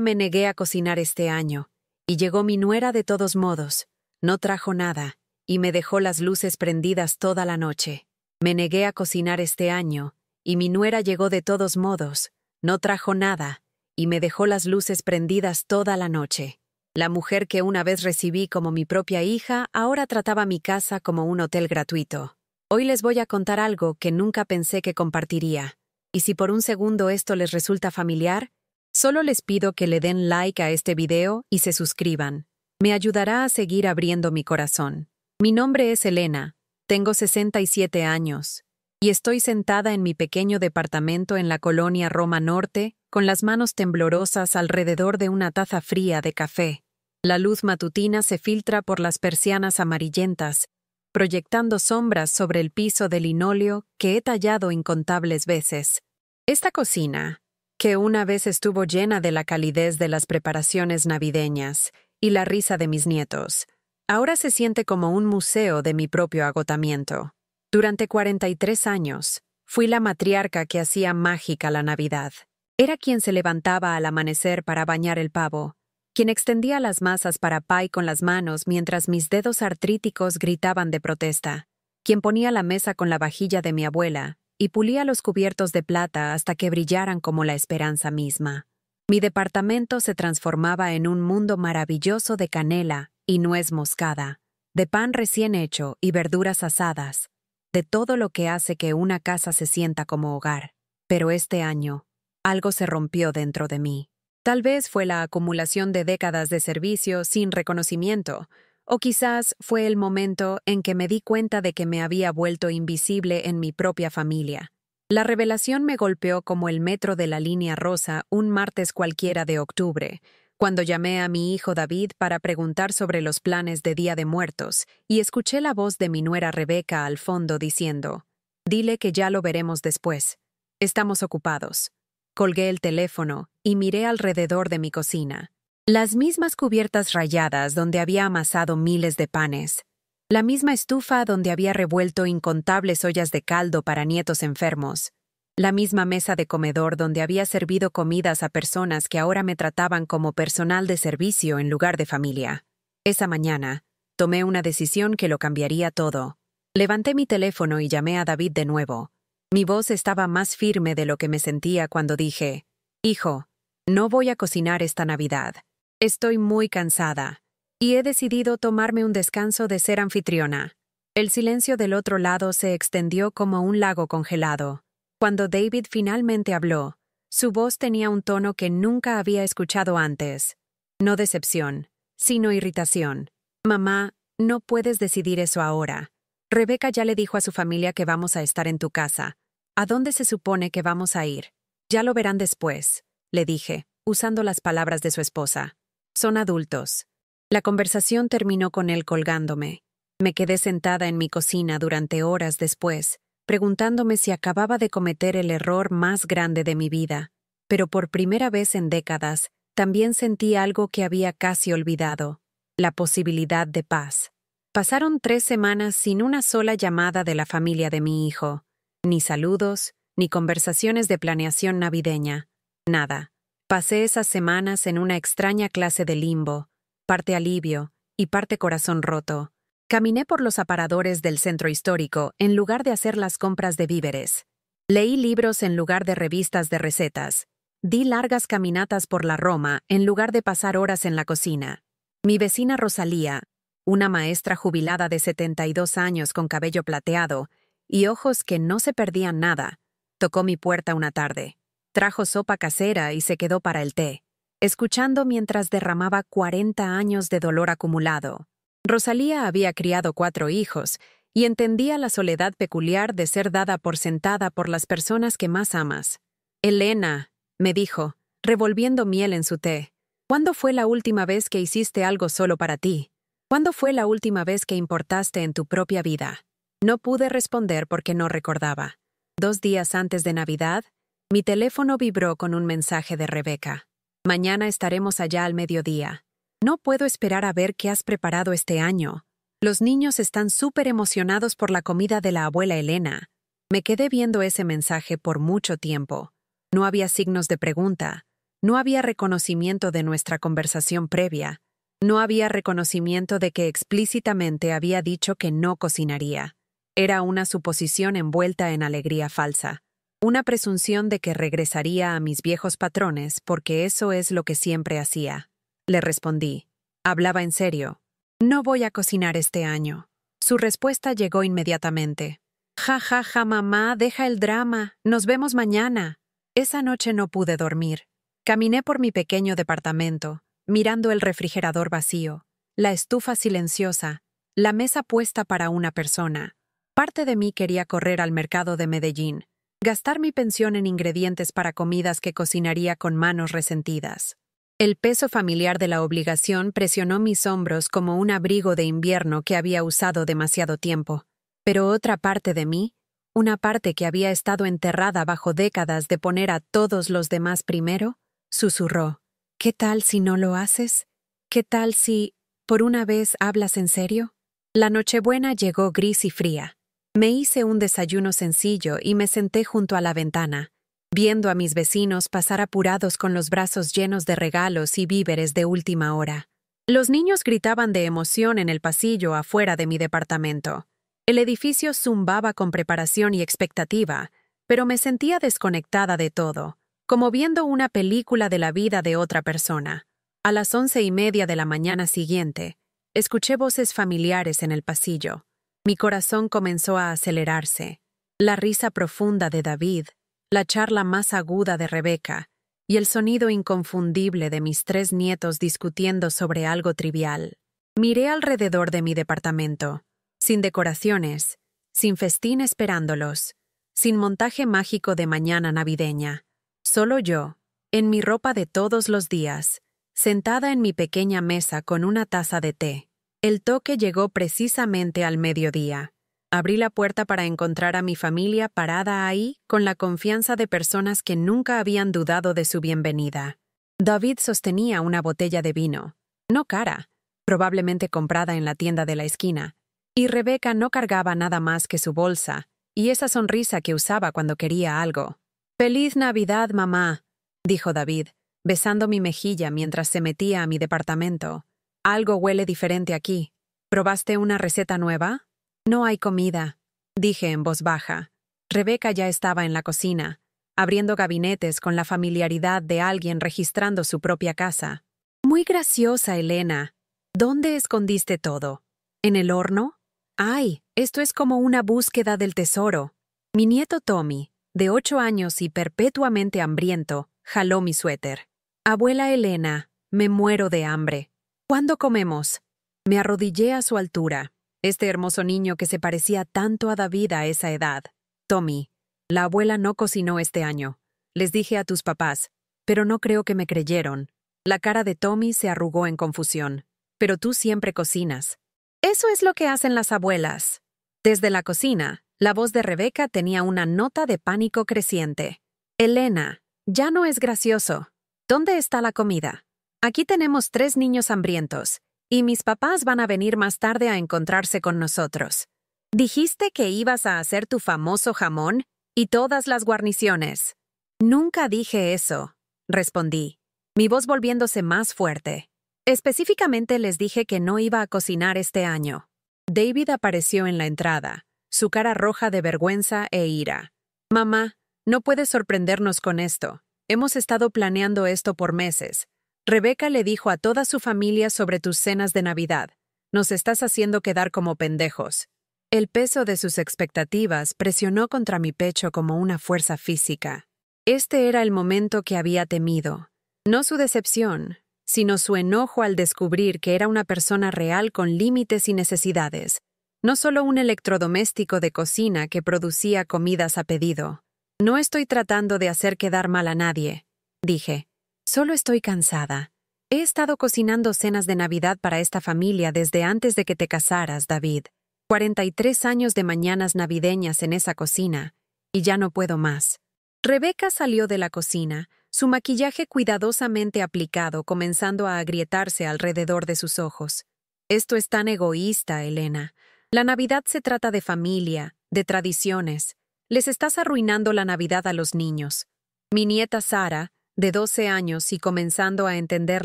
Me negué a cocinar este año, y llegó mi nuera de todos modos. No trajo nada, y me dejó las luces prendidas toda la noche. Me negué a cocinar este año, y mi nuera llegó de todos modos. No trajo nada, y me dejó las luces prendidas toda la noche. La mujer que una vez recibí como mi propia hija ahora trataba mi casa como un hotel gratuito. Hoy les voy a contar algo que nunca pensé que compartiría. Y si por un segundo esto les resulta familiar, solo les pido que le den like a este video y se suscriban. Me ayudará a seguir abriendo mi corazón. Mi nombre es Elena, tengo 67 años, y estoy sentada en mi pequeño departamento en la colonia Roma Norte, con las manos temblorosas alrededor de una taza fría de café. La luz matutina se filtra por las persianas amarillentas, proyectando sombras sobre el piso de linóleo que he tallado incontables veces. Esta cocina, que una vez estuvo llena de la calidez de las preparaciones navideñas y la risa de mis nietos, ahora se siente como un museo de mi propio agotamiento. Durante 43 años, fui la matriarca que hacía mágica la Navidad. Era quien se levantaba al amanecer para bañar el pavo, quien extendía las masas para pie con las manos mientras mis dedos artríticos gritaban de protesta, quien ponía la mesa con la vajilla de mi abuela y pulía los cubiertos de plata hasta que brillaran como la esperanza misma. Mi departamento se transformaba en un mundo maravilloso de canela y nuez moscada, de pan recién hecho y verduras asadas, de todo lo que hace que una casa se sienta como hogar. Pero este año, algo se rompió dentro de mí. Tal vez fue la acumulación de décadas de servicio sin reconocimiento, o quizás fue el momento en que me di cuenta de que me había vuelto invisible en mi propia familia. La revelación me golpeó como el metro de la línea rosa un martes cualquiera de octubre, cuando llamé a mi hijo David para preguntar sobre los planes de Día de Muertos, y escuché la voz de mi nuera Rebeca al fondo diciendo: «Dile que ya lo veremos después. Estamos ocupados». Colgué el teléfono y miré alrededor de mi cocina. Las mismas cubiertas rayadas donde había amasado miles de panes. La misma estufa donde había revuelto incontables ollas de caldo para nietos enfermos. La misma mesa de comedor donde había servido comidas a personas que ahora me trataban como personal de servicio en lugar de familia. Esa mañana, tomé una decisión que lo cambiaría todo. Levanté mi teléfono y llamé a David de nuevo. Mi voz estaba más firme de lo que me sentía cuando dije: «Hijo, no voy a cocinar esta Navidad. Estoy muy cansada, y he decidido tomarme un descanso de ser anfitriona». El silencio del otro lado se extendió como un lago congelado. Cuando David finalmente habló, su voz tenía un tono que nunca había escuchado antes. No decepción, sino irritación. «Mamá, no puedes decidir eso ahora. Rebeca ya le dijo a su familia que vamos a estar en tu casa. ¿A dónde se supone que vamos a ir? Ya lo verán después», le dije, usando las palabras de su esposa. «Son adultos». La conversación terminó con él colgándome. Me quedé sentada en mi cocina durante horas después, preguntándome si acababa de cometer el error más grande de mi vida. Pero por primera vez en décadas, también sentí algo que había casi olvidado: la posibilidad de paz. Pasaron 3 semanas sin una sola llamada de la familia de mi hijo. Ni saludos, ni conversaciones de planeación navideña. Nada. Pasé esas semanas en una extraña clase de limbo, parte alivio y parte corazón roto. Caminé por los aparadores del centro histórico en lugar de hacer las compras de víveres. Leí libros en lugar de revistas de recetas. Di largas caminatas por la Roma en lugar de pasar horas en la cocina. Mi vecina Rosalía, una maestra jubilada de 72 años con cabello plateado y ojos que no se perdían nada, tocó mi puerta una tarde. Trajo sopa casera y se quedó para el té, escuchando mientras derramaba 40 años de dolor acumulado. Rosalía había criado 4 hijos y entendía la soledad peculiar de ser dada por sentada por las personas que más amas. «Elena», me dijo, revolviendo miel en su té, «¿cuándo fue la última vez que hiciste algo solo para ti? ¿Cuándo fue la última vez que importaste en tu propia vida?» No pude responder porque no recordaba. 2 días antes de Navidad, mi teléfono vibró con un mensaje de Rebeca. «Mañana estaremos allá al mediodía. No puedo esperar a ver qué has preparado este año. Los niños están súper emocionados por la comida de la abuela Elena». Me quedé viendo ese mensaje por mucho tiempo. No había signos de pregunta, No había reconocimiento de nuestra conversación previa. No había reconocimiento de que explícitamente había dicho que no cocinaría. Era una suposición envuelta en alegría falsa. Una presunción de que regresaría a mis viejos patrones porque eso es lo que siempre hacía. Le respondí. Hablaba en serio. No voy a cocinar este año. Su respuesta llegó inmediatamente. Ja, ja, ja, mamá, deja el drama. Nos vemos mañana. Esa noche no pude dormir. Caminé por mi pequeño departamento, mirando el refrigerador vacío, la estufa silenciosa, la mesa puesta para una persona. Parte de mí quería correr al mercado de Medellín, gastar mi pensión en ingredientes para comidas que cocinaría con manos resentidas. El peso familiar de la obligación presionó mis hombros como un abrigo de invierno que había usado demasiado tiempo. Pero otra parte de mí, una parte que había estado enterrada bajo décadas de poner a todos los demás primero, susurró. ¿Qué tal si no lo haces? ¿Qué tal si, por una vez, hablas en serio? La Nochebuena llegó gris y fría. Me hice un desayuno sencillo y me senté junto a la ventana, viendo a mis vecinos pasar apurados con los brazos llenos de regalos y víveres de última hora. Los niños gritaban de emoción en el pasillo afuera de mi departamento. El edificio zumbaba con preparación y expectativa, pero me sentía desconectada de todo, como viendo una película de la vida de otra persona. A las 11:30 de la mañana siguiente, escuché voces familiares en el pasillo. Mi corazón comenzó a acelerarse. La risa profunda de David, la charla más aguda de Rebeca y el sonido inconfundible de mis 3 nietos discutiendo sobre algo trivial. Miré alrededor de mi departamento, sin decoraciones, sin festín esperándolos, sin montaje mágico de mañana navideña. Solo yo, en mi ropa de todos los días, sentada en mi pequeña mesa con una taza de té. El toque llegó precisamente al mediodía. Abrí la puerta para encontrar a mi familia parada ahí con la confianza de personas que nunca habían dudado de su bienvenida. David sostenía una botella de vino, no cara, probablemente comprada en la tienda de la esquina, y Rebeca no cargaba nada más que su bolsa y esa sonrisa que usaba cuando quería algo. «¡Feliz Navidad, mamá!», dijo David, besando mi mejilla mientras se metía a mi departamento. «Algo huele diferente aquí. ¿Probaste una receta nueva?» «No hay comida», dije en voz baja. Rebeca ya estaba en la cocina, abriendo gabinetes con la familiaridad de alguien registrando su propia casa. «Muy graciosa, Elena. ¿Dónde escondiste todo? ¿En el horno?» «Ay, esto es como una búsqueda del tesoro». Mi nieto Tommy, de 8 años y perpetuamente hambriento, jaló mi suéter. «Abuela Elena, me muero de hambre. ¿Cuándo comemos?» Me arrodillé a su altura. Este hermoso niño que se parecía tanto a David a esa edad. «Tommy, la abuela no cocinó este año. Les dije a tus papás, pero no creo que me creyeron». La cara de Tommy se arrugó en confusión. «Pero tú siempre cocinas». «Eso es lo que hacen las abuelas». Desde la cocina, la voz de Rebeca tenía una nota de pánico creciente. «Elena, ya no es gracioso. ¿Dónde está la comida? Aquí tenemos 3 niños hambrientos. Y mis papás van a venir más tarde a encontrarse con nosotros. Dijiste que ibas a hacer tu famoso jamón y todas las guarniciones». «Nunca dije eso», respondí, mi voz volviéndose más fuerte. «Específicamente les dije que no iba a cocinar este año». David apareció en la entrada, su cara roja de vergüenza e ira. «Mamá, no puedes sorprendernos con esto. Hemos estado planeando esto por meses. Rebeca le dijo a toda su familia sobre tus cenas de Navidad. Nos estás haciendo quedar como pendejos». El peso de sus expectativas presionó contra mi pecho como una fuerza física. Este era el momento que había temido. No su decepción, sino su enojo al descubrir que era una persona real con límites y necesidades. No solo un electrodoméstico de cocina que producía comidas a pedido. «No estoy tratando de hacer quedar mal a nadie», dije. «Solo estoy cansada. He estado cocinando cenas de Navidad para esta familia desde antes de que te casaras, David. 43 años de mañanas navideñas en esa cocina, y ya no puedo más». Rebeca salió de la cocina, su maquillaje cuidadosamente aplicado comenzando a agrietarse alrededor de sus ojos. «Esto es tan egoísta, Elena. La Navidad se trata de familia, de tradiciones. Les estás arruinando la Navidad a los niños». Mi nieta Sara, de 12 años y comenzando a entender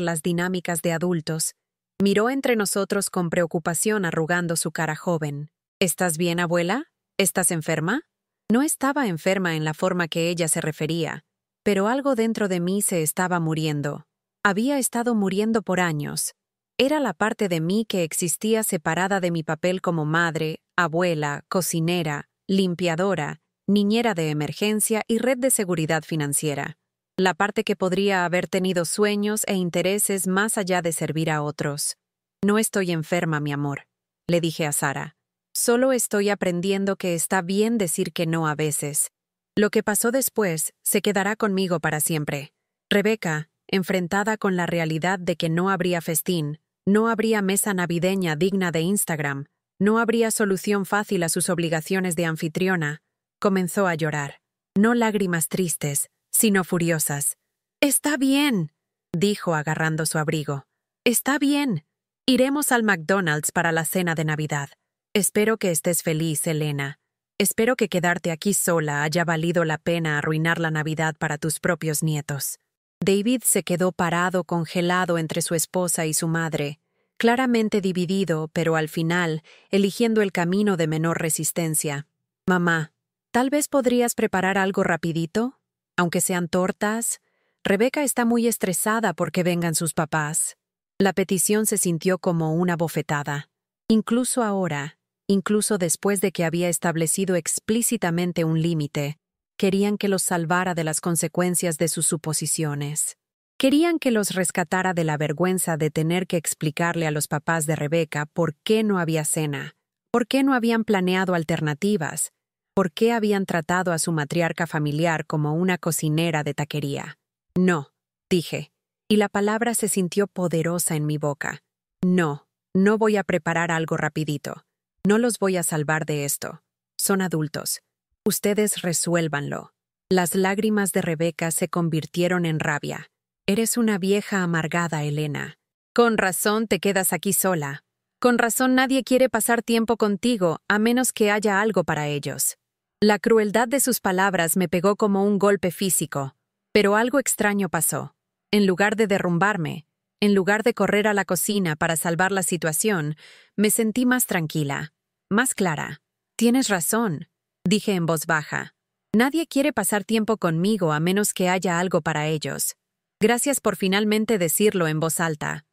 las dinámicas de adultos, miró entre nosotros con preocupación arrugando su cara joven. ¿Estás bien, abuela? ¿Estás enferma? No estaba enferma en la forma que ella se refería, pero algo dentro de mí se estaba muriendo. Había estado muriendo por años. Era la parte de mí que existía separada de mi papel como madre, abuela, cocinera, limpiadora, niñera de emergencia y red de seguridad financiera. La parte que podría haber tenido sueños e intereses más allá de servir a otros. No estoy enferma, mi amor, le dije a Sara. Solo estoy aprendiendo que está bien decir que no a veces. Lo que pasó después se quedará conmigo para siempre. Rebeca, enfrentada con la realidad de que no habría festín, no habría mesa navideña digna de Instagram, no habría solución fácil a sus obligaciones de anfitriona, comenzó a llorar. No lágrimas tristes, sino furiosas. «Está bien», dijo agarrando su abrigo. «Está bien. Iremos al McDonald's para la cena de Navidad. Espero que estés feliz, Elena. Espero que quedarte aquí sola haya valido la pena arruinar la Navidad para tus propios nietos». David se quedó parado, congelado entre su esposa y su madre, claramente dividido, pero al final, eligiendo el camino de menor resistencia. «Mamá, ¿tal vez podrías preparar algo rapidito? Aunque sean tortas. Rebeca está muy estresada porque vengan sus papás». La petición se sintió como una bofetada. Incluso ahora, incluso después de que había establecido explícitamente un límite, querían que los salvara de las consecuencias de sus suposiciones. Querían que los rescatara de la vergüenza de tener que explicarle a los papás de Rebeca por qué no había cena, por qué no habían planeado alternativas, por qué habían tratado a su matriarca familiar como una cocinera de taquería. «No», dije, y la palabra se sintió poderosa en mi boca. «No, no voy a preparar algo rapidito. No los voy a salvar de esto. Son adultos. Ustedes resuélvanlo». Las lágrimas de Rebeca se convirtieron en rabia. «Eres una vieja amargada, Elena. Con razón te quedas aquí sola. Con razón nadie quiere pasar tiempo contigo a menos que haya algo para ellos». La crueldad de sus palabras me pegó como un golpe físico, pero algo extraño pasó. En lugar de derrumbarme, en lugar de correr a la cocina para salvar la situación, me sentí más tranquila, más clara. «Tienes razón», dije en voz baja. «Nadie quiere pasar tiempo conmigo a menos que haya algo para ellos. Gracias por finalmente decirlo en voz alta».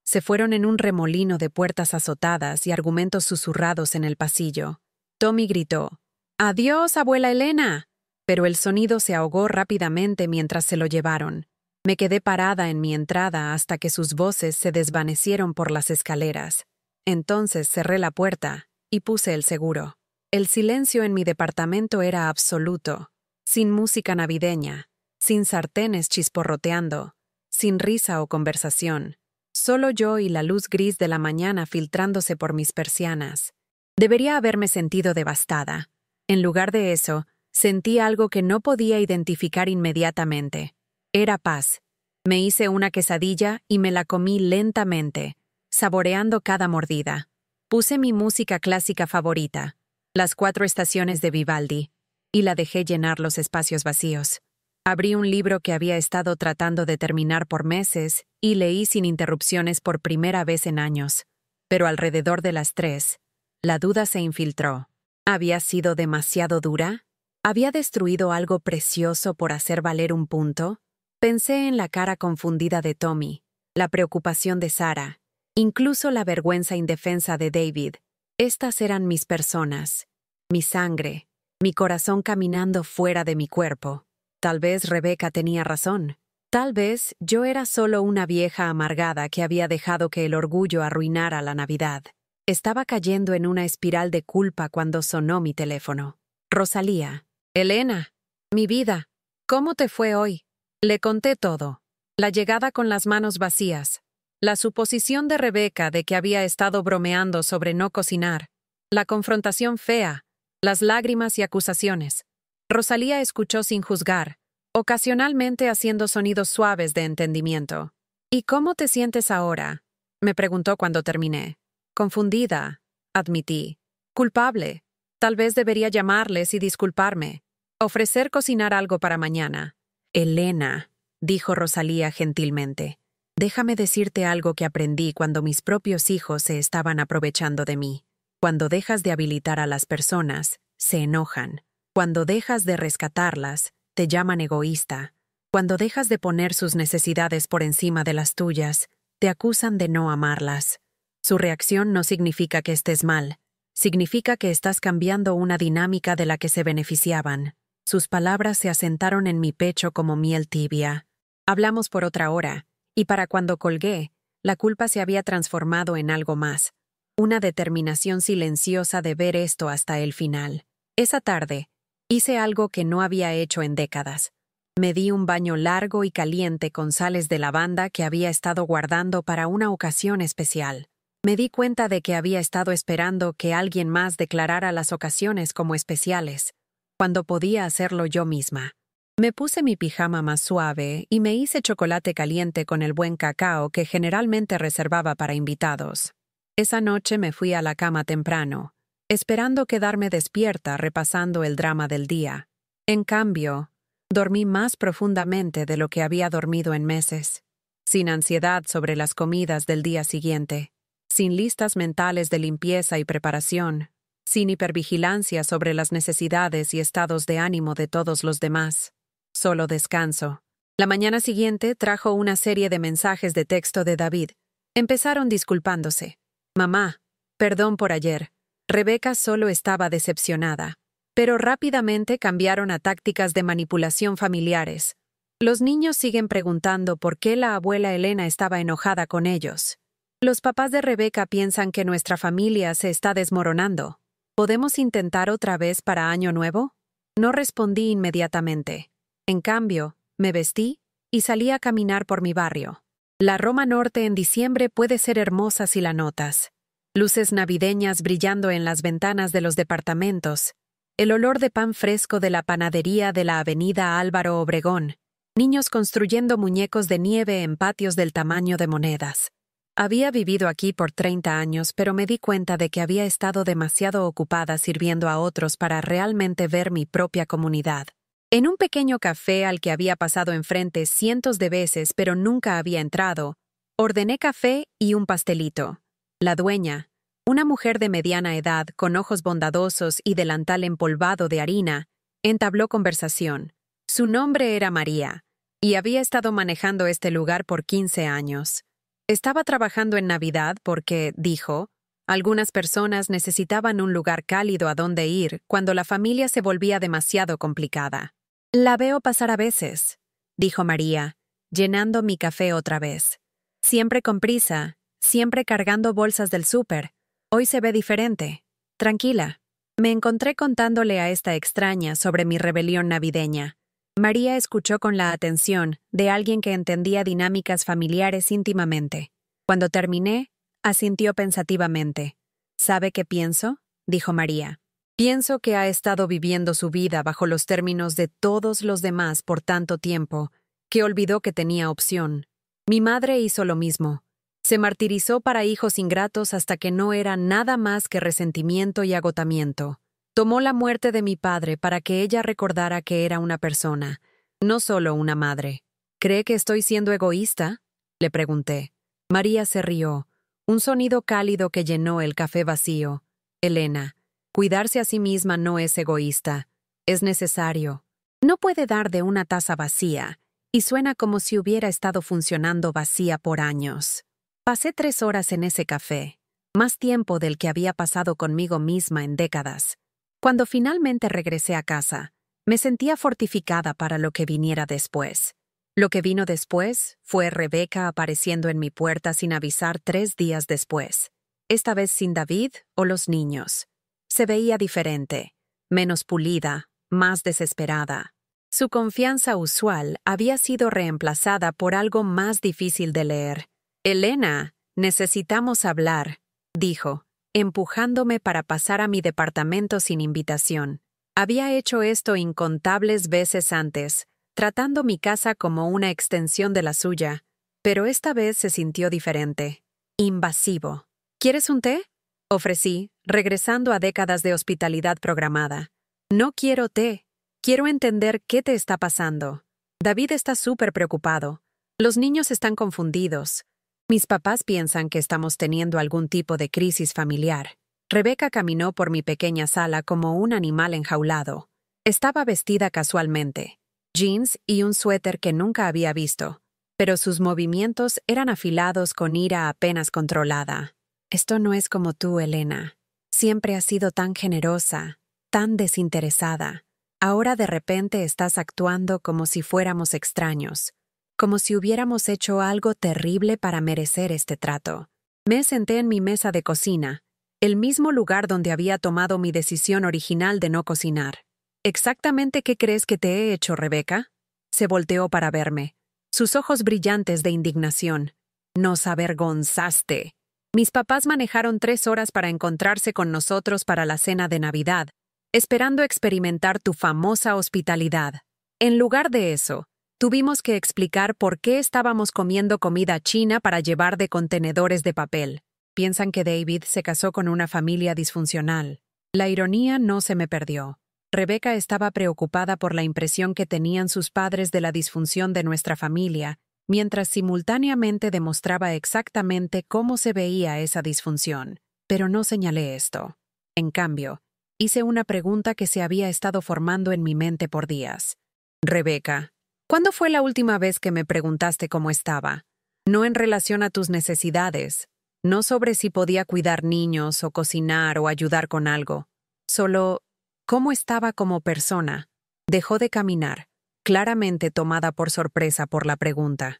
Se fueron en un remolino de puertas azotadas y argumentos susurrados en el pasillo. Tommy gritó: «¡Adiós, abuela Elena!», pero el sonido se ahogó rápidamente mientras se lo llevaron. Me quedé parada en mi entrada hasta que sus voces se desvanecieron por las escaleras. Entonces cerré la puerta y puse el seguro. El silencio en mi departamento era absoluto, sin música navideña, sin sartenes chisporroteando, sin risa o conversación. Solo yo y la luz gris de la mañana filtrándose por mis persianas. Debería haberme sentido devastada. En lugar de eso, sentí algo que no podía identificar inmediatamente. Era paz. Me hice una quesadilla y me la comí lentamente, saboreando cada mordida. Puse mi música clásica favorita, las 4 estaciones de Vivaldi, y la dejé llenar los espacios vacíos. Abrí un libro que había estado tratando de terminar por meses y leí sin interrupciones por primera vez en años. Pero alrededor de las 3, la duda se infiltró. ¿Había sido demasiado dura? ¿Había destruido algo precioso por hacer valer un punto? Pensé en la cara confundida de Tommy, la preocupación de Sara, incluso la vergüenza indefensa de David. Estas eran mis personas, mi sangre, mi corazón caminando fuera de mi cuerpo. Tal vez Rebeca tenía razón. Tal vez yo era solo una vieja amargada que había dejado que el orgullo arruinara la Navidad. Estaba cayendo en una espiral de culpa cuando sonó mi teléfono. Rosalía. «Elena, mi vida, ¿cómo te fue hoy?». Le conté todo. La llegada con las manos vacías. La suposición de Rebeca de que había estado bromeando sobre no cocinar. La confrontación fea. Las lágrimas y acusaciones. Rosalía escuchó sin juzgar, ocasionalmente haciendo sonidos suaves de entendimiento. «¿Y cómo te sientes ahora?», me preguntó cuando terminé. «Confundida», admití. «Culpable. Tal vez debería llamarles y disculparme. Ofrecer cocinar algo para mañana». «Elena», dijo Rosalía gentilmente. Déjame decirte algo que aprendí cuando mis propios hijos se estaban aprovechando de mí. Cuando dejas de habilitar a las personas, se enojan. Cuando dejas de rescatarlas, te llaman egoísta. Cuando dejas de poner sus necesidades por encima de las tuyas, te acusan de no amarlas. Su reacción no significa que estés mal. Significa que estás cambiando una dinámica de la que se beneficiaban. Sus palabras se asentaron en mi pecho como miel tibia. Hablamos por otra hora, y para cuando colgué, la culpa se había transformado en algo más. Una determinación silenciosa de ver esto hasta el final. Esa tarde, hice algo que no había hecho en décadas. Me di un baño largo y caliente con sales de lavanda que había estado guardando para una ocasión especial. Me di cuenta de que había estado esperando que alguien más declarara las ocasiones como especiales, cuando podía hacerlo yo misma. Me puse mi pijama más suave y me hice chocolate caliente con el buen cacao que generalmente reservaba para invitados. Esa noche me fui a la cama temprano, esperando quedarme despierta repasando el drama del día. En cambio, dormí más profundamente de lo que había dormido en meses, sin ansiedad sobre las comidas del día siguiente, sin listas mentales de limpieza y preparación, sin hipervigilancia sobre las necesidades y estados de ánimo de todos los demás. Solo descanso. La mañana siguiente trajo una serie de mensajes de texto de David. Empezaron disculpándose. Mamá, perdón por ayer. Rebeca solo estaba decepcionada. Pero rápidamente cambiaron a tácticas de manipulación familiares. Los niños siguen preguntando por qué la abuela Elena estaba enojada con ellos. Los papás de Rebeca piensan que nuestra familia se está desmoronando. ¿Podemos intentar otra vez para Año Nuevo? No respondí inmediatamente. En cambio, me vestí y salí a caminar por mi barrio. La Roma Norte en diciembre puede ser hermosa si la notas. Luces navideñas brillando en las ventanas de los departamentos. El olor de pan fresco de la panadería de la avenida Álvaro Obregón. Niños construyendo muñecos de nieve en patios del tamaño de monedas. Había vivido aquí por 30 años, pero me di cuenta de que había estado demasiado ocupada sirviendo a otros para realmente ver mi propia comunidad. En un pequeño café al que había pasado enfrente cientos de veces pero nunca había entrado, ordené café y un pastelito. La dueña, una mujer de mediana edad con ojos bondadosos y delantal empolvado de harina, entabló conversación. Su nombre era María, y había estado manejando este lugar por 15 años. Estaba trabajando en Navidad porque, dijo, algunas personas necesitaban un lugar cálido a donde ir cuando la familia se volvía demasiado complicada. La veo pasar a veces, dijo María, llenando mi café otra vez. Siempre con prisa, siempre cargando bolsas del súper. Hoy se ve diferente. Tranquila. Me encontré contándole a esta extraña sobre mi rebelión navideña. María escuchó con la atención de alguien que entendía dinámicas familiares íntimamente. Cuando terminé, asintió pensativamente. ¿Sabe qué pienso?, dijo María. Pienso que ha estado viviendo su vida bajo los términos de todos los demás por tanto tiempo, que olvidó que tenía opción. Mi madre hizo lo mismo. Se martirizó para hijos ingratos hasta que no era nada más que resentimiento y agotamiento. Tomó la muerte de mi padre para que ella recordara que era una persona, no solo una madre. ¿Cree que estoy siendo egoísta?, le pregunté. María se rió, un sonido cálido que llenó el café vacío. Elena, cuidarse a sí misma no es egoísta, es necesario. No puede dar de una taza vacía, y suena como si hubiera estado funcionando vacía por años. Pasé 3 horas en ese café, más tiempo del que había pasado conmigo misma en décadas. Cuando finalmente regresé a casa, me sentía fortificada para lo que viniera después. Lo que vino después fue Rebeca apareciendo en mi puerta sin avisar 3 días después, esta vez sin David o los niños. Se veía diferente, menos pulida, más desesperada. Su confianza usual había sido reemplazada por algo más difícil de leer. «Elena, necesitamos hablar», dijo, empujándome para pasar a mi departamento sin invitación. Había hecho esto incontables veces antes, tratando mi casa como una extensión de la suya, pero esta vez se sintió diferente, invasivo. «¿Quieres un té?», ofrecí, regresando a décadas de hospitalidad programada. «No quiero té. Quiero entender qué te está pasando». David está súper preocupado. Los niños están confundidos. Mis papás piensan que estamos teniendo algún tipo de crisis familiar. Rebeca caminó por mi pequeña sala como un animal enjaulado. Estaba vestida casualmente, jeans y un suéter que nunca había visto, pero sus movimientos eran afilados con ira apenas controlada. Esto no es como tú, Elena. Siempre has sido tan generosa, tan desinteresada. Ahora de repente estás actuando como si fuéramos extraños, como si hubiéramos hecho algo terrible para merecer este trato. Me senté en mi mesa de cocina, el mismo lugar donde había tomado mi decisión original de no cocinar. ¿Exactamente qué crees que te he hecho, Rebeca? Se volteó para verme, sus ojos brillantes de indignación. Nos avergonzaste. Mis papás manejaron 3 horas para encontrarse con nosotros para la cena de Navidad, esperando experimentar tu famosa hospitalidad. En lugar de eso, tuvimos que explicar por qué estábamos comiendo comida china para llevar de contenedores de papel. Piensan que David se casó con una familia disfuncional. La ironía no se me perdió. Rebeca estaba preocupada por la impresión que tenían sus padres de la disfunción de nuestra familia, mientras simultáneamente demostraba exactamente cómo se veía esa disfunción. Pero no señalé esto. En cambio, hice una pregunta que se había estado formando en mi mente por días. Rebeca, ¿cuándo fue la última vez que me preguntaste cómo estaba? No en relación a tus necesidades, no sobre si podía cuidar niños o cocinar o ayudar con algo. Solo, ¿cómo estaba como persona? Dejó de caminar, claramente tomada por sorpresa por la pregunta.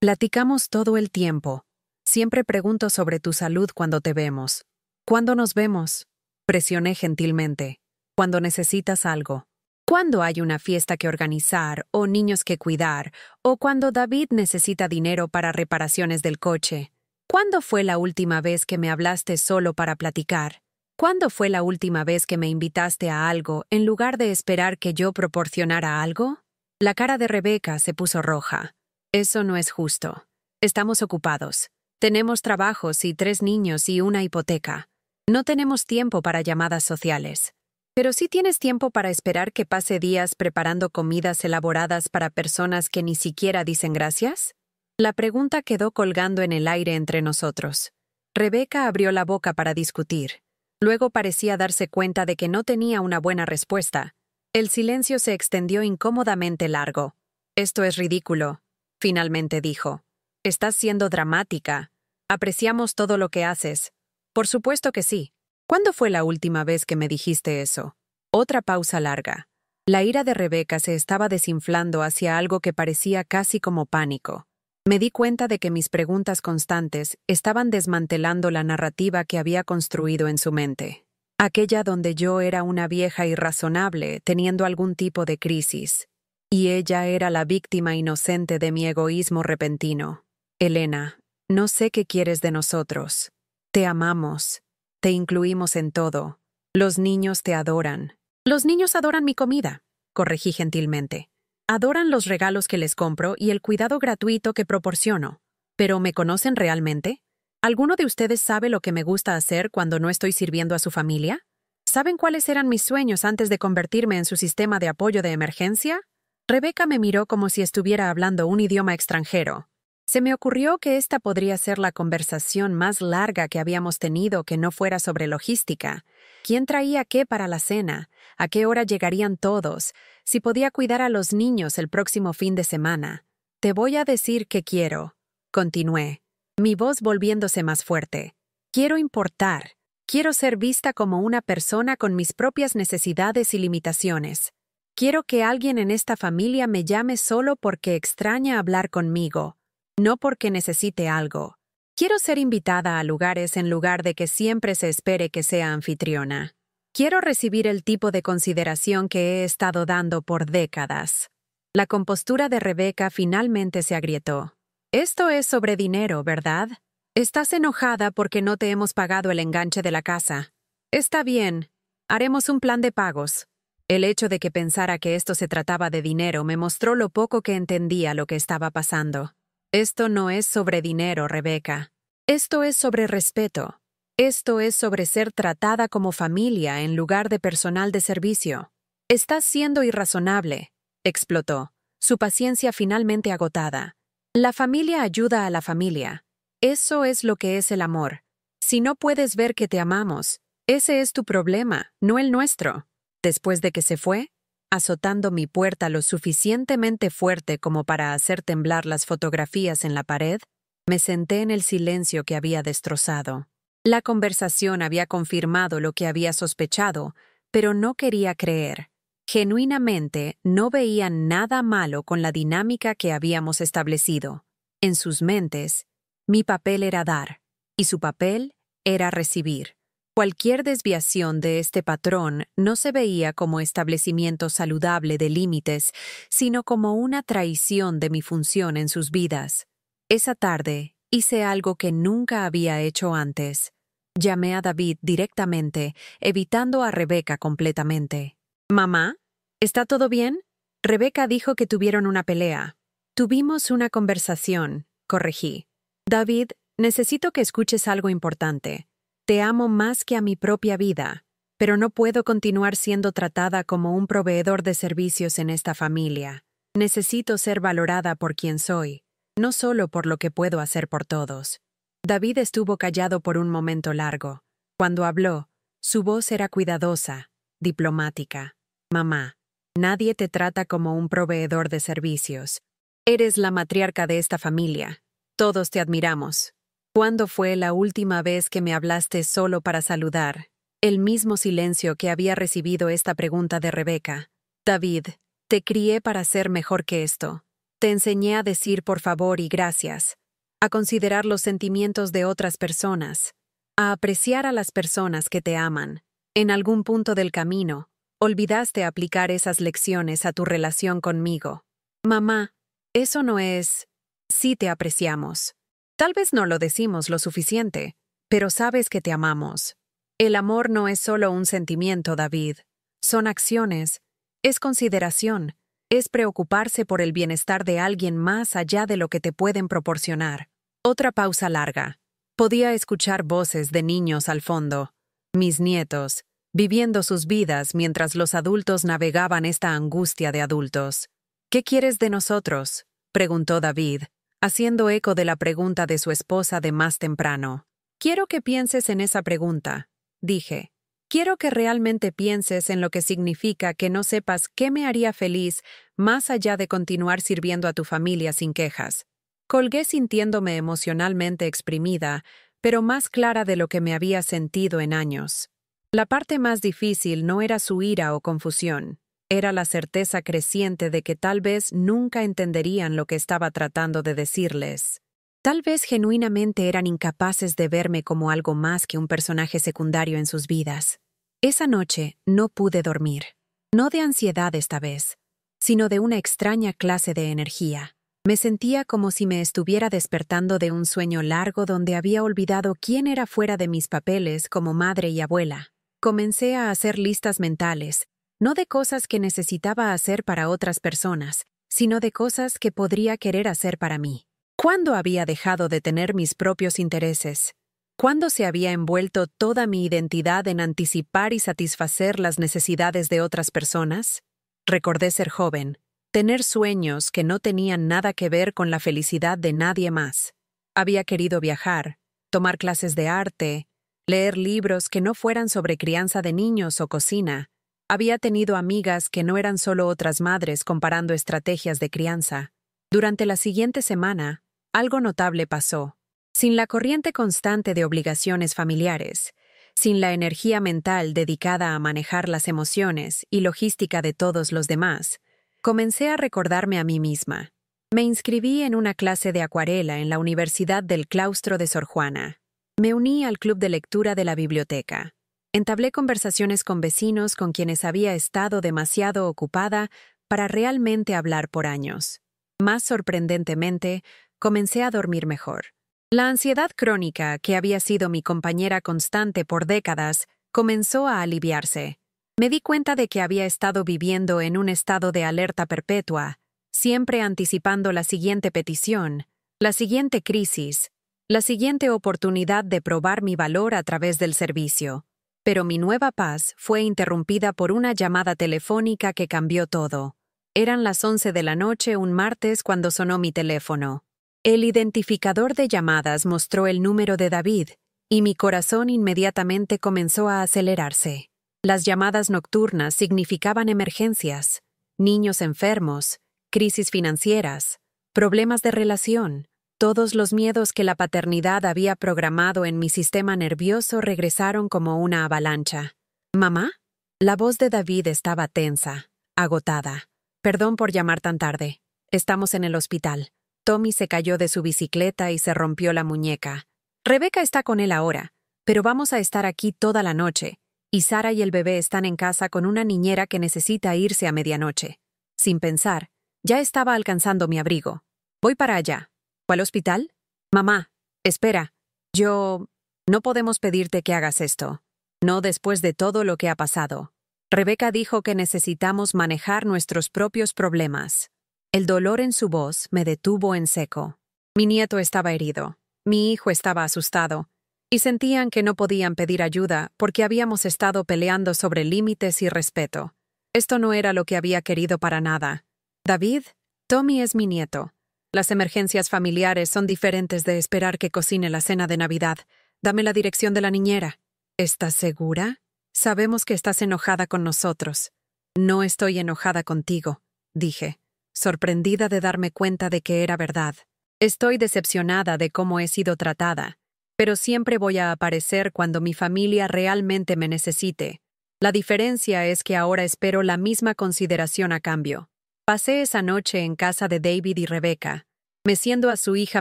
Platicamos todo el tiempo. Siempre pregunto sobre tu salud cuando te vemos. ¿Cuándo nos vemos? Presioné gentilmente. Cuando necesitas algo. Cuando hay una fiesta que organizar, o niños que cuidar, o cuando David necesita dinero para reparaciones del coche. ¿Cuándo fue la última vez que me hablaste solo para platicar? ¿Cuándo fue la última vez que me invitaste a algo en lugar de esperar que yo proporcionara algo? La cara de Rebeca se puso roja. Eso no es justo. Estamos ocupados. Tenemos trabajos y 3 niños y una hipoteca. No tenemos tiempo para llamadas sociales. Pero sí tienes tiempo para esperar que pase días preparando comidas elaboradas para personas que ni siquiera dicen gracias. La pregunta quedó colgando en el aire entre nosotros. Rebeca abrió la boca para discutir. Luego parecía darse cuenta de que no tenía una buena respuesta. El silencio se extendió incómodamente largo. Esto es ridículo, finalmente dijo. Estás siendo dramática. Apreciamos todo lo que haces. Por supuesto que sí. ¿Cuándo fue la última vez que me dijiste eso? Otra pausa larga. La ira de Rebeca se estaba desinflando hacia algo que parecía casi como pánico. Me di cuenta de que mis preguntas constantes estaban desmantelando la narrativa que había construido en su mente. Aquella donde yo era una vieja irrazonable teniendo algún tipo de crisis. Y ella era la víctima inocente de mi egoísmo repentino. Elena, no sé qué quieres de nosotros. Te amamos. Te incluimos en todo. Los niños te adoran. Los niños adoran mi comida, corregí gentilmente. Adoran los regalos que les compro y el cuidado gratuito que proporciono. ¿Pero me conocen realmente? ¿Alguno de ustedes sabe lo que me gusta hacer cuando no estoy sirviendo a su familia? ¿Saben cuáles eran mis sueños antes de convertirme en su sistema de apoyo de emergencia? Rebeca me miró como si estuviera hablando un idioma extranjero. Se me ocurrió que esta podría ser la conversación más larga que habíamos tenido que no fuera sobre logística. ¿Quién traía qué para la cena? ¿A qué hora llegarían todos? Si podía cuidar a los niños el próximo fin de semana. Te voy a decir qué quiero. Continué, mi voz volviéndose más fuerte. Quiero importar. Quiero ser vista como una persona con mis propias necesidades y limitaciones. Quiero que alguien en esta familia me llame solo porque extraña hablar conmigo, no porque necesite algo. Quiero ser invitada a lugares en lugar de que siempre se espere que sea anfitriona. Quiero recibir el tipo de consideración que he estado dando por décadas. La compostura de Rebeca finalmente se agrietó. Esto es sobre dinero, ¿verdad? Estás enojada porque no te hemos pagado el enganche de la casa. Está bien, haremos un plan de pagos. El hecho de que pensara que esto se trataba de dinero me mostró lo poco que entendía lo que estaba pasando. Esto no es sobre dinero, Rebeca. Esto es sobre respeto. Esto es sobre ser tratada como familia en lugar de personal de servicio. Estás siendo irrazonable, explotó. su paciencia finalmente agotada. La familia ayuda a la familia. Eso es lo que es el amor. Si no puedes ver que te amamos, ese es tu problema, no el nuestro. Después de que se fue, azotando mi puerta lo suficientemente fuerte como para hacer temblar las fotografías en la pared, me senté en el silencio que había destrozado. La conversación había confirmado lo que había sospechado, pero no quería creer. Genuinamente no veían nada malo con la dinámica que habíamos establecido. En sus mentes, mi papel era dar, y su papel era recibir. Cualquier desviación de este patrón no se veía como establecimiento saludable de límites, sino como una traición de mi función en sus vidas. Esa tarde hice algo que nunca había hecho antes. Llamé a David directamente, evitando a Rebeca completamente. «Mamá, ¿está todo bien?» Rebeca dijo que tuvieron una pelea. «Tuvimos una conversación», corregí. «David, necesito que escuches algo importante. Te amo más que a mi propia vida, pero no puedo continuar siendo tratada como un proveedor de servicios en esta familia. Necesito ser valorada por quien soy, no solo por lo que puedo hacer por todos». David estuvo callado por un momento largo. Cuando habló, su voz era cuidadosa, diplomática. «Mamá, nadie te trata como un proveedor de servicios. Eres la matriarca de esta familia. Todos te admiramos. ¿Cuándo fue la última vez que me hablaste solo para saludar?» El mismo silencio que había recibido esta pregunta de Rebeca. «David, te crié para ser mejor que esto. Te enseñé a decir por favor y gracias, a considerar los sentimientos de otras personas, a apreciar a las personas que te aman. En algún punto del camino, olvidaste aplicar esas lecciones a tu relación conmigo. Mamá, eso no es... Sí te apreciamos. Tal vez no lo decimos lo suficiente, pero sabes que te amamos. El amor no es solo un sentimiento, David. Son acciones, es consideración, es preocuparse por el bienestar de alguien más allá de lo que te pueden proporcionar». Otra pausa larga. Podía escuchar voces de niños al fondo. Mis nietos, viviendo sus vidas mientras los adultos navegaban esta angustia de adultos. «¿Qué quieres de nosotros?», preguntó David, haciendo eco de la pregunta de su esposa de más temprano. «Quiero que pienses en esa pregunta», dije. «Quiero que realmente pienses en lo que significa que no sepas qué me haría feliz más allá de continuar sirviendo a tu familia sin quejas». Colgué sintiéndome emocionalmente exprimida, pero más clara de lo que me había sentido en años. La parte más difícil no era su ira o confusión, era la certeza creciente de que tal vez nunca entenderían lo que estaba tratando de decirles. Tal vez genuinamente eran incapaces de verme como algo más que un personaje secundario en sus vidas. Esa noche no pude dormir, no de ansiedad esta vez, sino de una extraña clase de energía. Me sentía como si me estuviera despertando de un sueño largo donde había olvidado quién era fuera de mis papeles como madre y abuela. Comencé a hacer listas mentales, no de cosas que necesitaba hacer para otras personas, sino de cosas que podría querer hacer para mí. ¿Cuándo había dejado de tener mis propios intereses? ¿Cuándo se había envuelto toda mi identidad en anticipar y satisfacer las necesidades de otras personas? Recordé ser joven, tener sueños que no tenían nada que ver con la felicidad de nadie más. Había querido viajar, tomar clases de arte, leer libros que no fueran sobre crianza de niños o cocina. Había tenido amigas que no eran solo otras madres comparando estrategias de crianza. Durante la siguiente semana, algo notable pasó. Sin la corriente constante de obligaciones familiares, sin la energía mental dedicada a manejar las emociones y logística de todos los demás, comencé a recordarme a mí misma. Me inscribí en una clase de acuarela en la Universidad del Claustro de Sor Juana. Me uní al club de lectura de la biblioteca. Entablé conversaciones con vecinos con quienes había estado demasiado ocupada para realmente hablar por años. Más sorprendentemente, comencé a dormir mejor. La ansiedad crónica, que había sido mi compañera constante por décadas, comenzó a aliviarse. Me di cuenta de que había estado viviendo en un estado de alerta perpetua, siempre anticipando la siguiente petición, la siguiente crisis, la siguiente oportunidad de probar mi valor a través del servicio. Pero mi nueva paz fue interrumpida por una llamada telefónica que cambió todo. Eran las 11 de la noche un martes cuando sonó mi teléfono. El identificador de llamadas mostró el número de David, y mi corazón inmediatamente comenzó a acelerarse. Las llamadas nocturnas significaban emergencias, niños enfermos, crisis financieras, problemas de relación. Todos los miedos que la paternidad había programado en mi sistema nervioso regresaron como una avalancha. ¿Mamá? La voz de David estaba tensa, agotada. Perdón por llamar tan tarde. Estamos en el hospital. Tommy se cayó de su bicicleta y se rompió la muñeca. Rebeca está con él ahora, pero vamos a estar aquí toda la noche, y Sara y el bebé están en casa con una niñera que necesita irse a medianoche. Sin pensar, ya estaba alcanzando mi abrigo. Voy para allá. ¿Al hospital? Mamá, espera. No podemos pedirte que hagas esto. No después de todo lo que ha pasado. Rebeca dijo que necesitamos manejar nuestros propios problemas. El dolor en su voz me detuvo en seco. Mi nieto estaba herido. Mi hijo estaba asustado. Y sentían que no podían pedir ayuda porque habíamos estado peleando sobre límites y respeto. Esto no era lo que había querido para nada. David, Tommy es mi nieto. Las emergencias familiares son diferentes de esperar que cocine la cena de Navidad. Dame la dirección de la niñera. ¿Estás segura? Sabemos que estás enojada con nosotros. No estoy enojada contigo, dije, sorprendida de darme cuenta de que era verdad. Estoy decepcionada de cómo he sido tratada, pero siempre voy a aparecer cuando mi familia realmente me necesite. La diferencia es que ahora espero la misma consideración a cambio. Pasé esa noche en casa de David y Rebeca, meciendo a su hija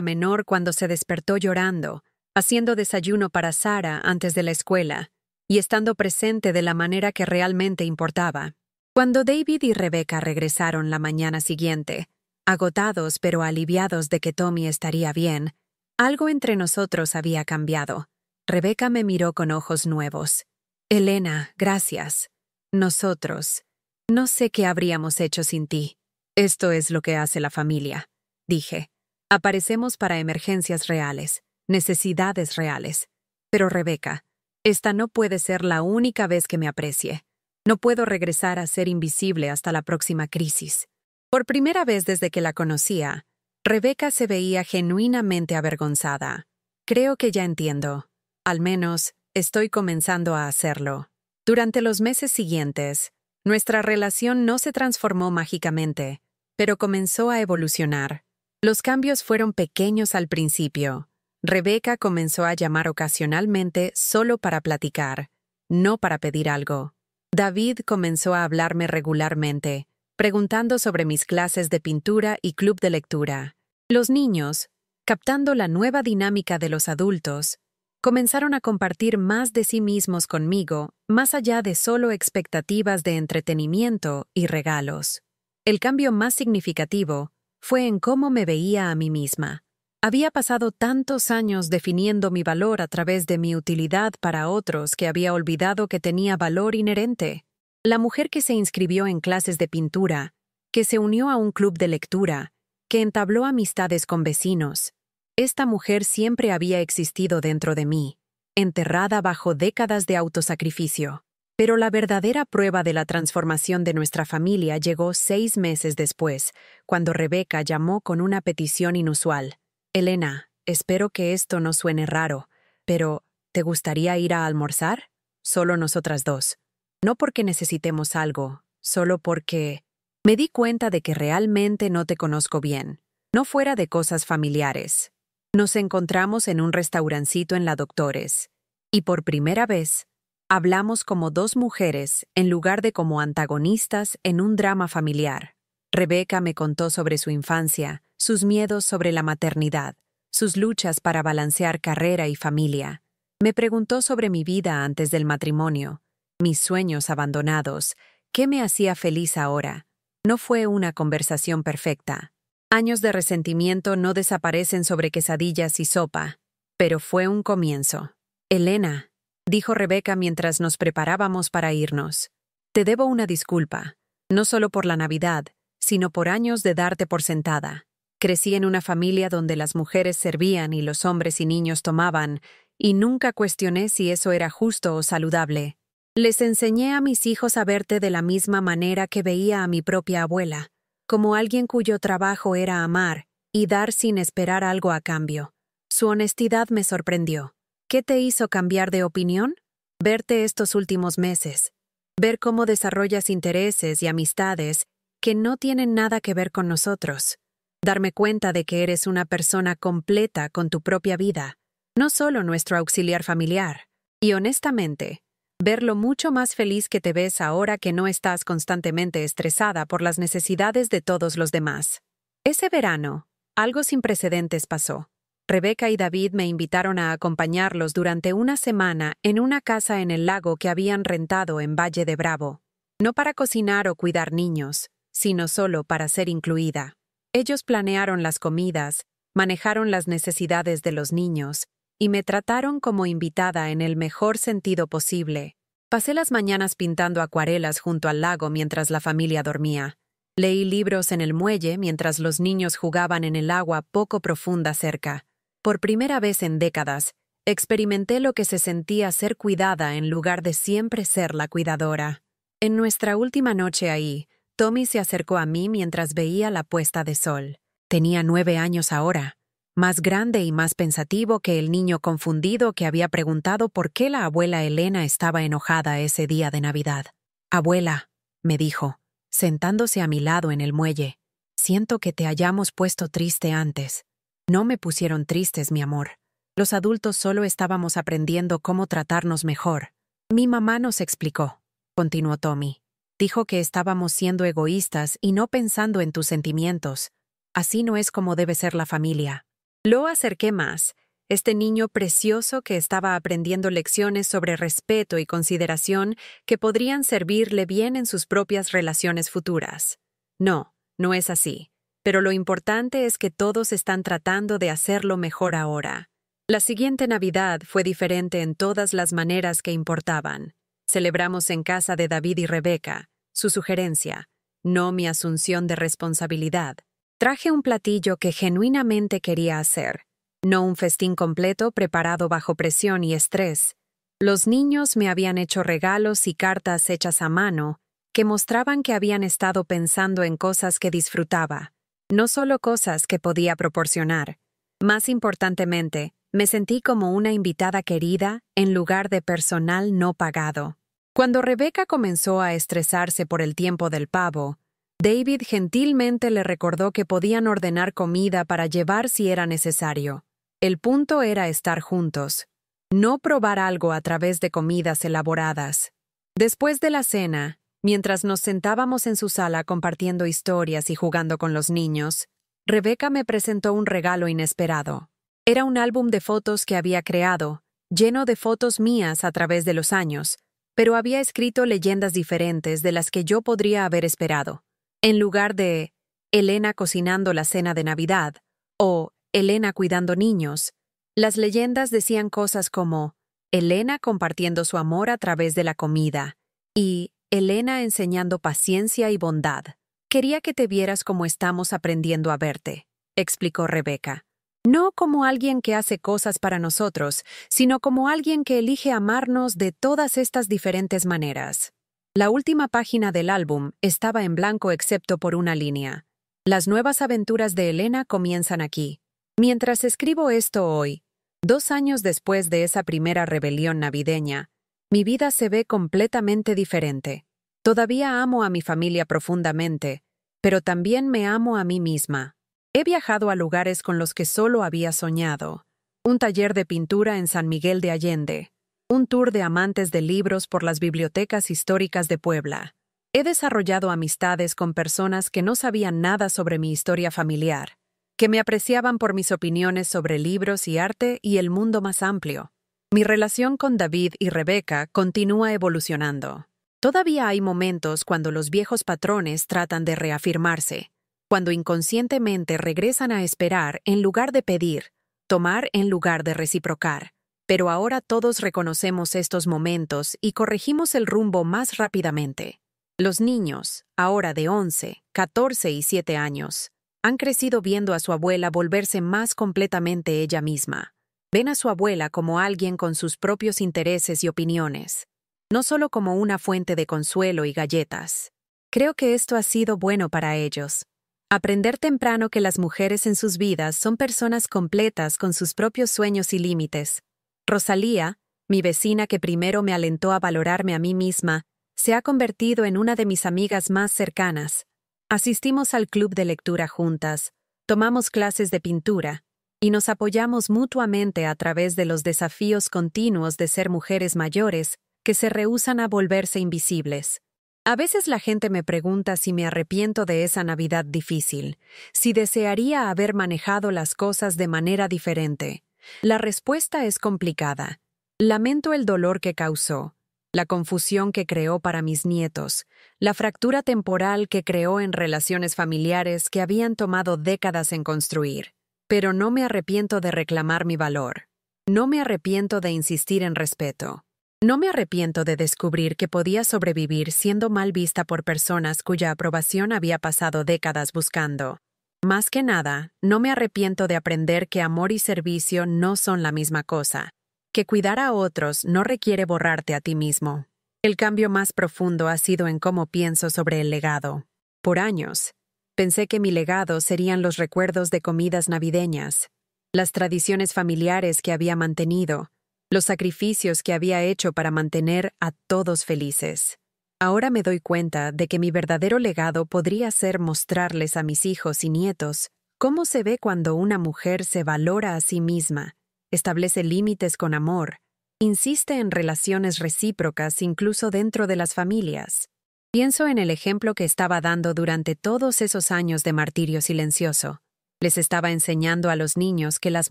menor cuando se despertó llorando, haciendo desayuno para Sara antes de la escuela, y estando presente de la manera que realmente importaba. Cuando David y Rebeca regresaron la mañana siguiente, agotados pero aliviados de que Tommy estaría bien, algo entre nosotros había cambiado. Rebeca me miró con ojos nuevos. Elena, gracias. Nosotros. No sé qué habríamos hecho sin ti. Esto es lo que hace la familia, dije. Aparecemos para emergencias reales, necesidades reales. Pero Rebeca, esta no puede ser la única vez que me aprecie. No puedo regresar a ser invisible hasta la próxima crisis. Por primera vez desde que la conocía, Rebeca se veía genuinamente avergonzada. Creo que ya entiendo. Al menos, estoy comenzando a hacerlo. Durante los meses siguientes, nuestra relación no se transformó mágicamente, pero comenzó a evolucionar. Los cambios fueron pequeños al principio. Rebeca comenzó a llamar ocasionalmente solo para platicar, no para pedir algo. David comenzó a hablarme regularmente, preguntando sobre mis clases de pintura y club de lectura. Los niños, captando la nueva dinámica de los adultos, comenzaron a compartir más de sí mismos conmigo, más allá de solo expectativas de entretenimiento y regalos. El cambio más significativo fue en cómo me veía a mí misma. Había pasado tantos años definiendo mi valor a través de mi utilidad para otros que había olvidado que tenía valor inherente. La mujer que se inscribió en clases de pintura, que se unió a un club de lectura, que entabló amistades con vecinos. Esta mujer siempre había existido dentro de mí, enterrada bajo décadas de autosacrificio. Pero la verdadera prueba de la transformación de nuestra familia llegó 6 meses después, cuando Rebeca llamó con una petición inusual. Elena, espero que esto no suene raro, pero ¿te gustaría ir a almorzar? Solo nosotras dos. No porque necesitemos algo, solo porque me di cuenta de que realmente no te conozco bien, no fuera de cosas familiares. Nos encontramos en un restaurancito en la Doctores, y por primera vez, hablamos como dos mujeres en lugar de como antagonistas en un drama familiar. Rebeca me contó sobre su infancia, sus miedos sobre la maternidad, sus luchas para balancear carrera y familia. Me preguntó sobre mi vida antes del matrimonio, mis sueños abandonados, qué me hacía feliz ahora. No fue una conversación perfecta. Años de resentimiento no desaparecen sobre quesadillas y sopa, pero fue un comienzo. Elena, dijo Rebeca mientras nos preparábamos para irnos, te debo una disculpa, no solo por la Navidad, sino por años de darte por sentada. Crecí en una familia donde las mujeres servían y los hombres y niños tomaban, y nunca cuestioné si eso era justo o saludable. Les enseñé a mis hijos a verte de la misma manera que veía a mi propia abuela. como alguien cuyo trabajo era amar y dar sin esperar algo a cambio. Su honestidad me sorprendió. ¿Qué te hizo cambiar de opinión? Verte estos últimos meses. Ver cómo desarrollas intereses y amistades que no tienen nada que ver con nosotros. Darme cuenta de que eres una persona completa con tu propia vida, no solo nuestro auxiliar familiar. Y honestamente, ver lo mucho más feliz que te ves ahora que no estás constantemente estresada por las necesidades de todos los demás. Ese verano, algo sin precedentes pasó. Rebeca y David me invitaron a acompañarlos durante una semana en una casa en el lago que habían rentado en Valle de Bravo. No para cocinar o cuidar niños, sino solo para ser incluida. Ellos planearon las comidas, manejaron las necesidades de los niños y me trataron como invitada en el mejor sentido posible. Pasé las mañanas pintando acuarelas junto al lago mientras la familia dormía. Leí libros en el muelle mientras los niños jugaban en el agua poco profunda cerca. Por primera vez en décadas, experimenté lo que se sentía ser cuidada en lugar de siempre ser la cuidadora. En nuestra última noche ahí, Tommy se acercó a mí mientras veía la puesta de sol. Tenía 9 años ahora, más grande y más pensativo que el niño confundido que había preguntado por qué la abuela Elena estaba enojada ese día de Navidad. «Abuela», me dijo, sentándose a mi lado en el muelle, «siento que te hayamos puesto triste antes». No me pusieron tristes, mi amor. Los adultos solo estábamos aprendiendo cómo tratarnos mejor. Mi mamá nos explicó, continuó Tommy. Dijo que estábamos siendo egoístas y no pensando en tus sentimientos. Así no es como debe ser la familia. Lo acerqué más. Este niño precioso que estaba aprendiendo lecciones sobre respeto y consideración que podrían servirle bien en sus propias relaciones futuras. No, no es así. Pero lo importante es que todos están tratando de hacerlo mejor ahora. La siguiente Navidad fue diferente en todas las maneras que importaban. Celebramos en casa de David y Rebeca, su sugerencia, no mi asunción de responsabilidad. Traje un platillo que genuinamente quería hacer, no un festín completo preparado bajo presión y estrés. Los niños me habían hecho regalos y cartas hechas a mano que mostraban que habían estado pensando en cosas que disfrutaba. No solo cosas que podía proporcionar. Más importantemente, me sentí como una invitada querida en lugar de personal no pagado. Cuando Rebeca comenzó a estresarse por el tiempo del pavo, David gentilmente le recordó que podían ordenar comida para llevar si era necesario. El punto era estar juntos, no probar algo a través de comidas elaboradas. Después de la cena, mientras nos sentábamos en su sala compartiendo historias y jugando con los niños, Rebeca me presentó un regalo inesperado. Era un álbum de fotos que había creado, lleno de fotos mías a través de los años, pero había escrito leyendas diferentes de las que yo podría haber esperado. En lugar de Elena cocinando la cena de Navidad o Elena cuidando niños, las leyendas decían cosas como Elena compartiendo su amor a través de la comida y Elena enseñando paciencia y bondad. Quería que te vieras como estamos aprendiendo a verte, explicó Rebeca. No como alguien que hace cosas para nosotros, sino como alguien que elige amarnos de todas estas diferentes maneras. La última página del álbum estaba en blanco excepto por una línea. Las nuevas aventuras de Elena comienzan aquí. Mientras escribo esto hoy, 2 años después de esa primera rebelión navideña, mi vida se ve completamente diferente. Todavía amo a mi familia profundamente, pero también me amo a mí misma. He viajado a lugares con los que solo había soñado. Un taller de pintura en San Miguel de Allende. Un tour de amantes de libros por las bibliotecas históricas de Puebla. He desarrollado amistades con personas que no sabían nada sobre mi historia familiar, que me apreciaban por mis opiniones sobre libros y arte y el mundo más amplio. Mi relación con David y Rebeca continúa evolucionando. Todavía hay momentos cuando los viejos patrones tratan de reafirmarse, cuando inconscientemente regresan a esperar en lugar de pedir, tomar en lugar de reciprocar. Pero ahora todos reconocemos estos momentos y corregimos el rumbo más rápidamente. Los niños, ahora de 11, 14 y 7 años, han crecido viendo a su abuela volverse más completamente ella misma. Ven a su abuela como alguien con sus propios intereses y opiniones, no solo como una fuente de consuelo y galletas. Creo que esto ha sido bueno para ellos. Aprender temprano que las mujeres en sus vidas son personas completas con sus propios sueños y límites. Rosalía, mi vecina que primero me alentó a valorarme a mí misma, se ha convertido en una de mis amigas más cercanas. Asistimos al club de lectura juntas, tomamos clases de pintura y nos apoyamos mutuamente a través de los desafíos continuos de ser mujeres mayores que se rehúsan a volverse invisibles. A veces la gente me pregunta si me arrepiento de esa Navidad difícil, si desearía haber manejado las cosas de manera diferente. La respuesta es complicada. Lamento el dolor que causó, la confusión que creó para mis nietos, la fractura temporal que creó en relaciones familiares que habían tomado décadas en construir. Pero no me arrepiento de reclamar mi valor. No me arrepiento de insistir en respeto. No me arrepiento de descubrir que podía sobrevivir siendo mal vista por personas cuya aprobación había pasado décadas buscando. Más que nada, no me arrepiento de aprender que amor y servicio no son la misma cosa, que cuidar a otros no requiere borrarte a ti mismo. El cambio más profundo ha sido en cómo pienso sobre el legado. Por años, pensé que mi legado serían los recuerdos de comidas navideñas, las tradiciones familiares que había mantenido, los sacrificios que había hecho para mantener a todos felices. Ahora me doy cuenta de que mi verdadero legado podría ser mostrarles a mis hijos y nietos cómo se ve cuando una mujer se valora a sí misma, establece límites con amor, insiste en relaciones recíprocas incluso dentro de las familias. Pienso en el ejemplo que estaba dando durante todos esos años de martirio silencioso. Les estaba enseñando a los niños que las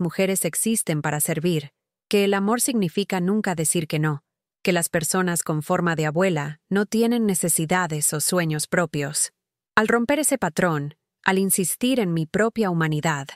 mujeres existen para servir, que el amor significa nunca decir que no, que las personas con forma de abuela no tienen necesidades o sueños propios. Al romper ese patrón, al insistir en mi propia humanidad,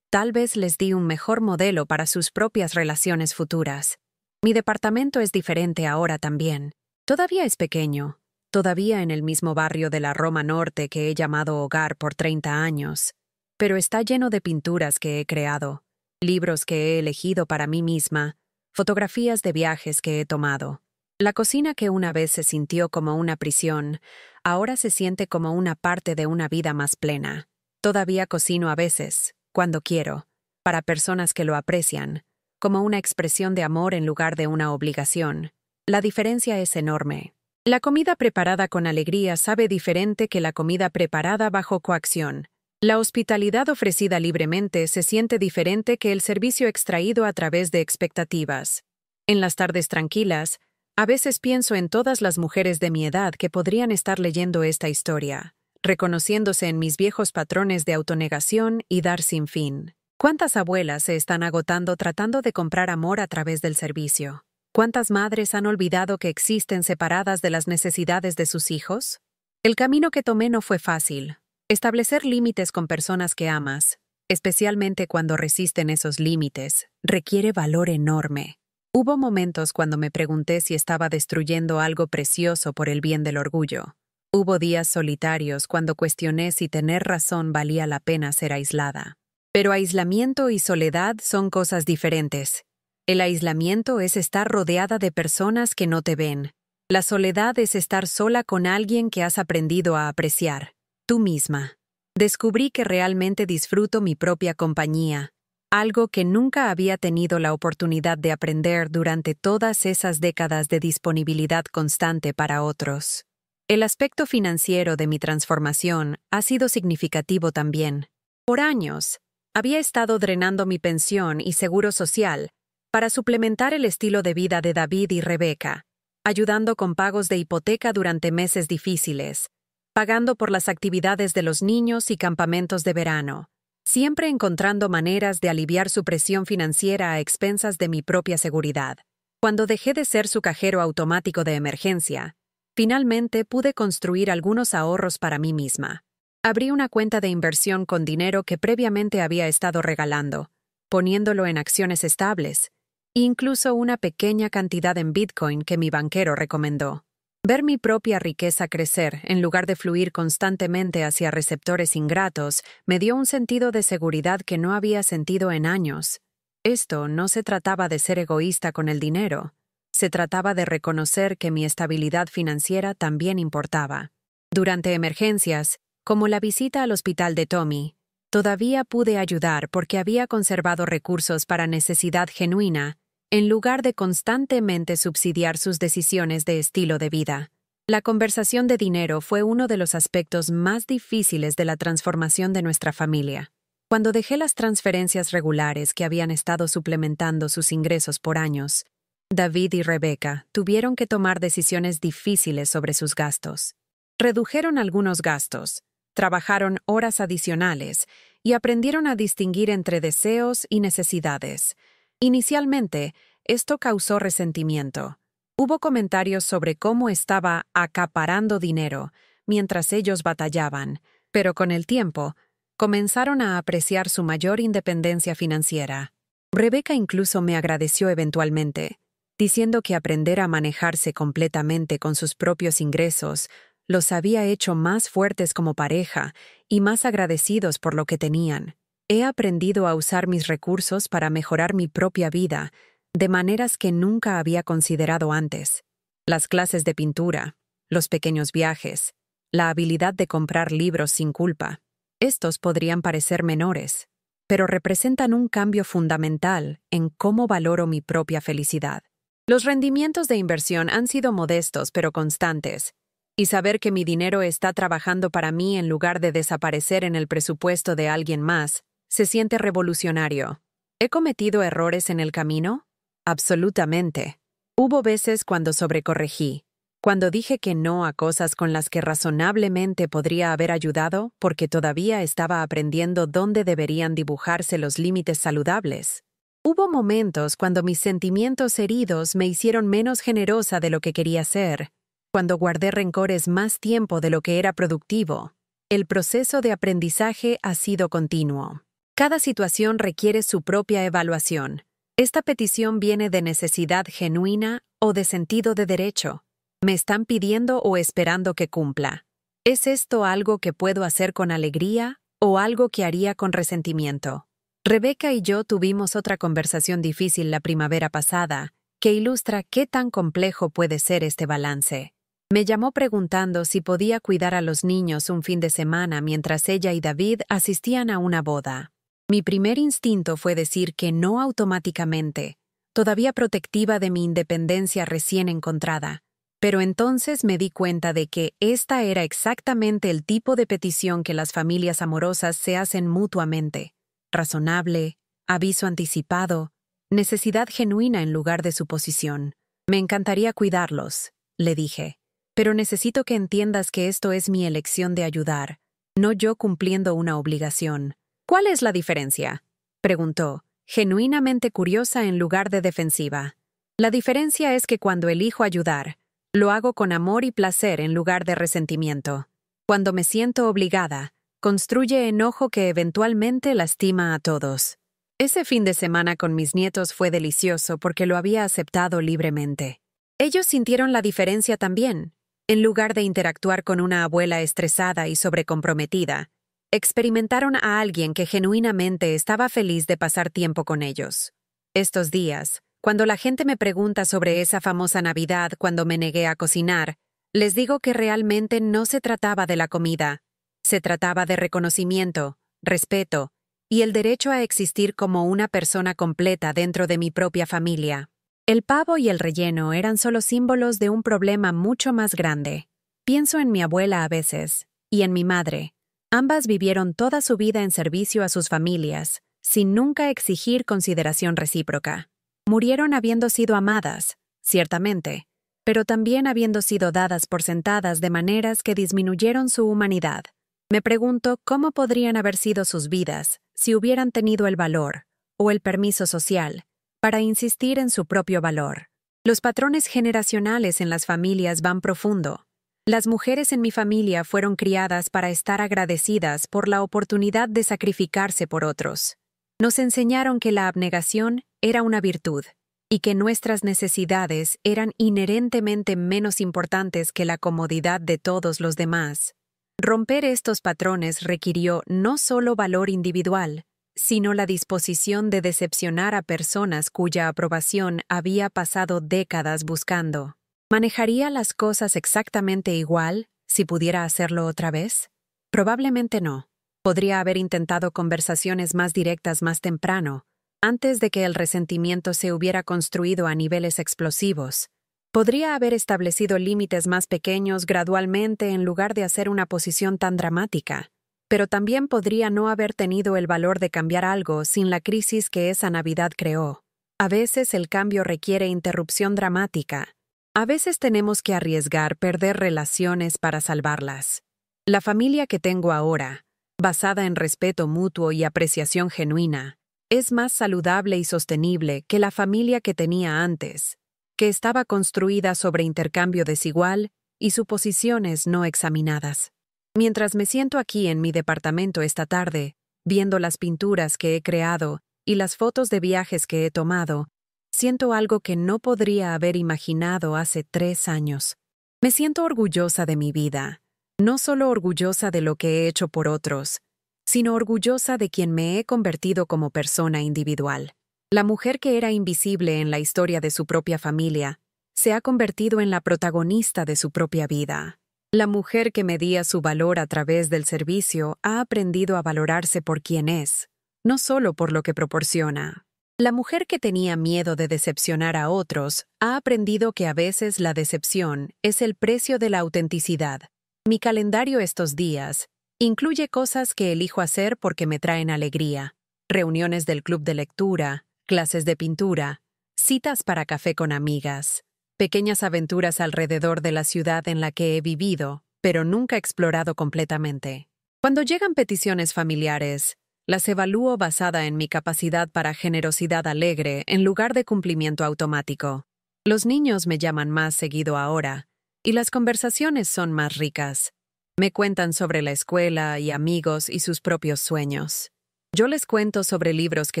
tal vez les di un mejor modelo para sus propias relaciones futuras. Mi departamento es diferente ahora también. Todavía es pequeño, todavía en el mismo barrio de la Roma Norte que he llamado hogar por 30 años, pero está lleno de pinturas que he creado, libros que he elegido para mí misma, fotografías de viajes que he tomado. La cocina que una vez se sintió como una prisión, ahora se siente como una parte de una vida más plena. Todavía cocino a veces, cuando quiero, para personas que lo aprecian, como una expresión de amor en lugar de una obligación. La diferencia es enorme. La comida preparada con alegría sabe diferente que la comida preparada bajo coacción. La hospitalidad ofrecida libremente se siente diferente que el servicio extraído a través de expectativas. En las tardes tranquilas, a veces pienso en todas las mujeres de mi edad que podrían estar leyendo esta historia, reconociéndose en mis viejos patrones de autonegación y dar sin fin. ¿Cuántas abuelas se están agotando tratando de comprar amor a través del servicio? ¿Cuántas madres han olvidado que existen separadas de las necesidades de sus hijos? El camino que tomé no fue fácil. Establecer límites con personas que amas, especialmente cuando resisten esos límites, requiere valor enorme. Hubo momentos cuando me pregunté si estaba destruyendo algo precioso por el bien del orgullo. Hubo días solitarios cuando cuestioné si tener razón valía la pena ser aislada. Pero aislamiento y soledad son cosas diferentes. El aislamiento es estar rodeada de personas que no te ven. La soledad es estar sola con alguien que has aprendido a apreciar. Tú misma. Descubrí que realmente disfruto mi propia compañía, algo que nunca había tenido la oportunidad de aprender durante todas esas décadas de disponibilidad constante para otros. El aspecto financiero de mi transformación ha sido significativo también. Por años, había estado drenando mi pensión y seguro social para suplementar el estilo de vida de David y Rebeca, ayudando con pagos de hipoteca durante meses difíciles, pagando por las actividades de los niños y campamentos de verano, siempre encontrando maneras de aliviar su presión financiera a expensas de mi propia seguridad. Cuando dejé de ser su cajero automático de emergencia, finalmente pude construir algunos ahorros para mí misma. Abrí una cuenta de inversión con dinero que previamente había estado regalando, poniéndolo en acciones estables, e incluso una pequeña cantidad en Bitcoin que mi banquero recomendó. Ver mi propia riqueza crecer en lugar de fluir constantemente hacia receptores ingratos me dio un sentido de seguridad que no había sentido en años. Esto no se trataba de ser egoísta con el dinero. Se trataba de reconocer que mi estabilidad financiera también importaba. Durante emergencias, como la visita al hospital de Tommy, todavía pude ayudar porque había conservado recursos para necesidad genuina, en lugar de constantemente subsidiar sus decisiones de estilo de vida. La conversación de dinero fue uno de los aspectos más difíciles de la transformación de nuestra familia. Cuando dejé las transferencias regulares que habían estado suplementando sus ingresos por años, David y Rebecca tuvieron que tomar decisiones difíciles sobre sus gastos. Redujeron algunos gastos, trabajaron horas adicionales y aprendieron a distinguir entre deseos y necesidades. Inicialmente, esto causó resentimiento. Hubo comentarios sobre cómo estaba acaparando dinero mientras ellos batallaban, pero con el tiempo, comenzaron a apreciar su mayor independencia financiera. Rebecca incluso me agradeció eventualmente, diciendo que aprender a manejarse completamente con sus propios ingresos los había hecho más fuertes como pareja y más agradecidos por lo que tenían. He aprendido a usar mis recursos para mejorar mi propia vida de maneras que nunca había considerado antes. Las clases de pintura, los pequeños viajes, la habilidad de comprar libros sin culpa. Estos podrían parecer menores, pero representan un cambio fundamental en cómo valoro mi propia felicidad. Los rendimientos de inversión han sido modestos pero constantes, y saber que mi dinero está trabajando para mí en lugar de desaparecer en el presupuesto de alguien más, se siente revolucionario. ¿He cometido errores en el camino? Absolutamente. Hubo veces cuando sobrecorregí, cuando dije que no a cosas con las que razonablemente podría haber ayudado porque todavía estaba aprendiendo dónde deberían dibujarse los límites saludables. Hubo momentos cuando mis sentimientos heridos me hicieron menos generosa de lo que quería ser, cuando guardé rencores más tiempo de lo que era productivo. El proceso de aprendizaje ha sido continuo. Cada situación requiere su propia evaluación. Esta petición viene de necesidad genuina o de sentido de derecho. ¿Me están pidiendo o esperando que cumpla? ¿Es esto algo que puedo hacer con alegría o algo que haría con resentimiento? Rebecca y yo tuvimos otra conversación difícil la primavera pasada, que ilustra qué tan complejo puede ser este balance. Me llamó preguntando si podía cuidar a los niños un fin de semana mientras ella y David asistían a una boda. Mi primer instinto fue decir que no automáticamente, todavía protectiva de mi independencia recién encontrada. Pero entonces me di cuenta de que esta era exactamente el tipo de petición que las familias amorosas se hacen mutuamente. Razonable, aviso anticipado, necesidad genuina en lugar de suposición. Me encantaría cuidarlos, le dije. Pero necesito que entiendas que esto es mi elección de ayudar, no yo cumpliendo una obligación. ¿Cuál es la diferencia?, preguntó, genuinamente curiosa en lugar de defensiva. La diferencia es que cuando elijo ayudar, lo hago con amor y placer en lugar de resentimiento. Cuando me siento obligada, construye enojo que eventualmente lastima a todos. Ese fin de semana con mis nietos fue delicioso porque lo había aceptado libremente. Ellos sintieron la diferencia también. En lugar de interactuar con una abuela estresada y sobrecomprometida, experimentaron a alguien que genuinamente estaba feliz de pasar tiempo con ellos. Estos días, cuando la gente me pregunta sobre esa famosa Navidad cuando me negué a cocinar, les digo que realmente no se trataba de la comida. Se trataba de reconocimiento, respeto y el derecho a existir como una persona completa dentro de mi propia familia. El pavo y el relleno eran solo símbolos de un problema mucho más grande. Pienso en mi abuela a veces, y en mi madre. Ambas vivieron toda su vida en servicio a sus familias, sin nunca exigir consideración recíproca. Murieron habiendo sido amadas, ciertamente, pero también habiendo sido dadas por sentadas de maneras que disminuyeron su humanidad. Me pregunto cómo podrían haber sido sus vidas si hubieran tenido el valor, o el permiso social, para insistir en su propio valor. Los patrones generacionales en las familias van profundo. Las mujeres en mi familia fueron criadas para estar agradecidas por la oportunidad de sacrificarse por otros. Nos enseñaron que la abnegación era una virtud y que nuestras necesidades eran inherentemente menos importantes que la comodidad de todos los demás. Romper estos patrones requirió no solo valor individual, sino la disposición de decepcionar a personas cuya aprobación había pasado décadas buscando. ¿Manejaría las cosas exactamente igual si pudiera hacerlo otra vez? Probablemente no. Podría haber intentado conversaciones más directas más temprano, antes de que el resentimiento se hubiera construido a niveles explosivos. Podría haber establecido límites más pequeños gradualmente en lugar de hacer una posición tan dramática. Pero también podría no haber tenido el valor de cambiar algo sin la crisis que esa Navidad creó. A veces el cambio requiere interrupción dramática. A veces tenemos que arriesgar perder relaciones para salvarlas. La familia que tengo ahora, basada en respeto mutuo y apreciación genuina, es más saludable y sostenible que la familia que tenía antes, que estaba construida sobre intercambio desigual y suposiciones no examinadas. Mientras me siento aquí en mi departamento esta tarde, viendo las pinturas que he creado y las fotos de viajes que he tomado, siento algo que no podría haber imaginado hace 3 años. Me siento orgullosa de mi vida, no solo orgullosa de lo que he hecho por otros, sino orgullosa de quien me he convertido como persona individual. La mujer que era invisible en la historia de su propia familia se ha convertido en la protagonista de su propia vida. La mujer que medía su valor a través del servicio ha aprendido a valorarse por quien es, no solo por lo que proporciona. La mujer que tenía miedo de decepcionar a otros ha aprendido que a veces la decepción es el precio de la autenticidad. Mi calendario estos días incluye cosas que elijo hacer porque me traen alegría: reuniones del club de lectura, clases de pintura, citas para café con amigas, pequeñas aventuras alrededor de la ciudad en la que he vivido, pero nunca explorado completamente. Cuando llegan peticiones familiares, las evalúo basada en mi capacidad para generosidad alegre en lugar de cumplimiento automático. Los niños me llaman más seguido ahora, y las conversaciones son más ricas. Me cuentan sobre la escuela y amigos y sus propios sueños. Yo les cuento sobre libros que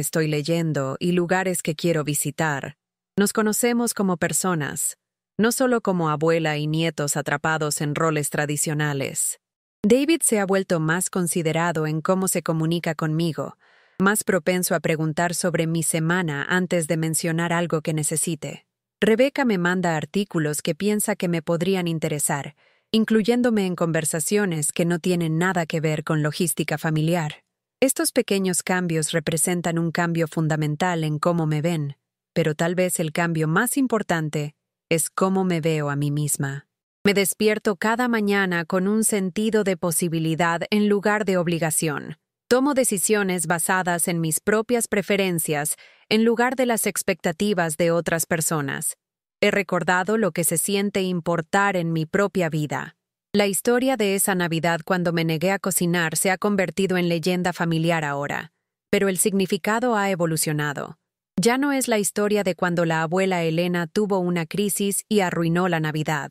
estoy leyendo y lugares que quiero visitar. Nos conocemos como personas, no solo como abuela y nietos atrapados en roles tradicionales. David se ha vuelto más considerado en cómo se comunica conmigo, más propenso a preguntar sobre mi semana antes de mencionar algo que necesite. Rebecca me manda artículos que piensa que me podrían interesar, incluyéndome en conversaciones que no tienen nada que ver con logística familiar. Estos pequeños cambios representan un cambio fundamental en cómo me ven, pero tal vez el cambio más importante es cómo me veo a mí misma. Me despierto cada mañana con un sentido de posibilidad en lugar de obligación. Tomo decisiones basadas en mis propias preferencias en lugar de las expectativas de otras personas. He recordado lo que se siente importar en mi propia vida. La historia de esa Navidad cuando me negué a cocinar se ha convertido en leyenda familiar ahora, pero el significado ha evolucionado. Ya no es la historia de cuando la abuela Elena tuvo una crisis y arruinó la Navidad.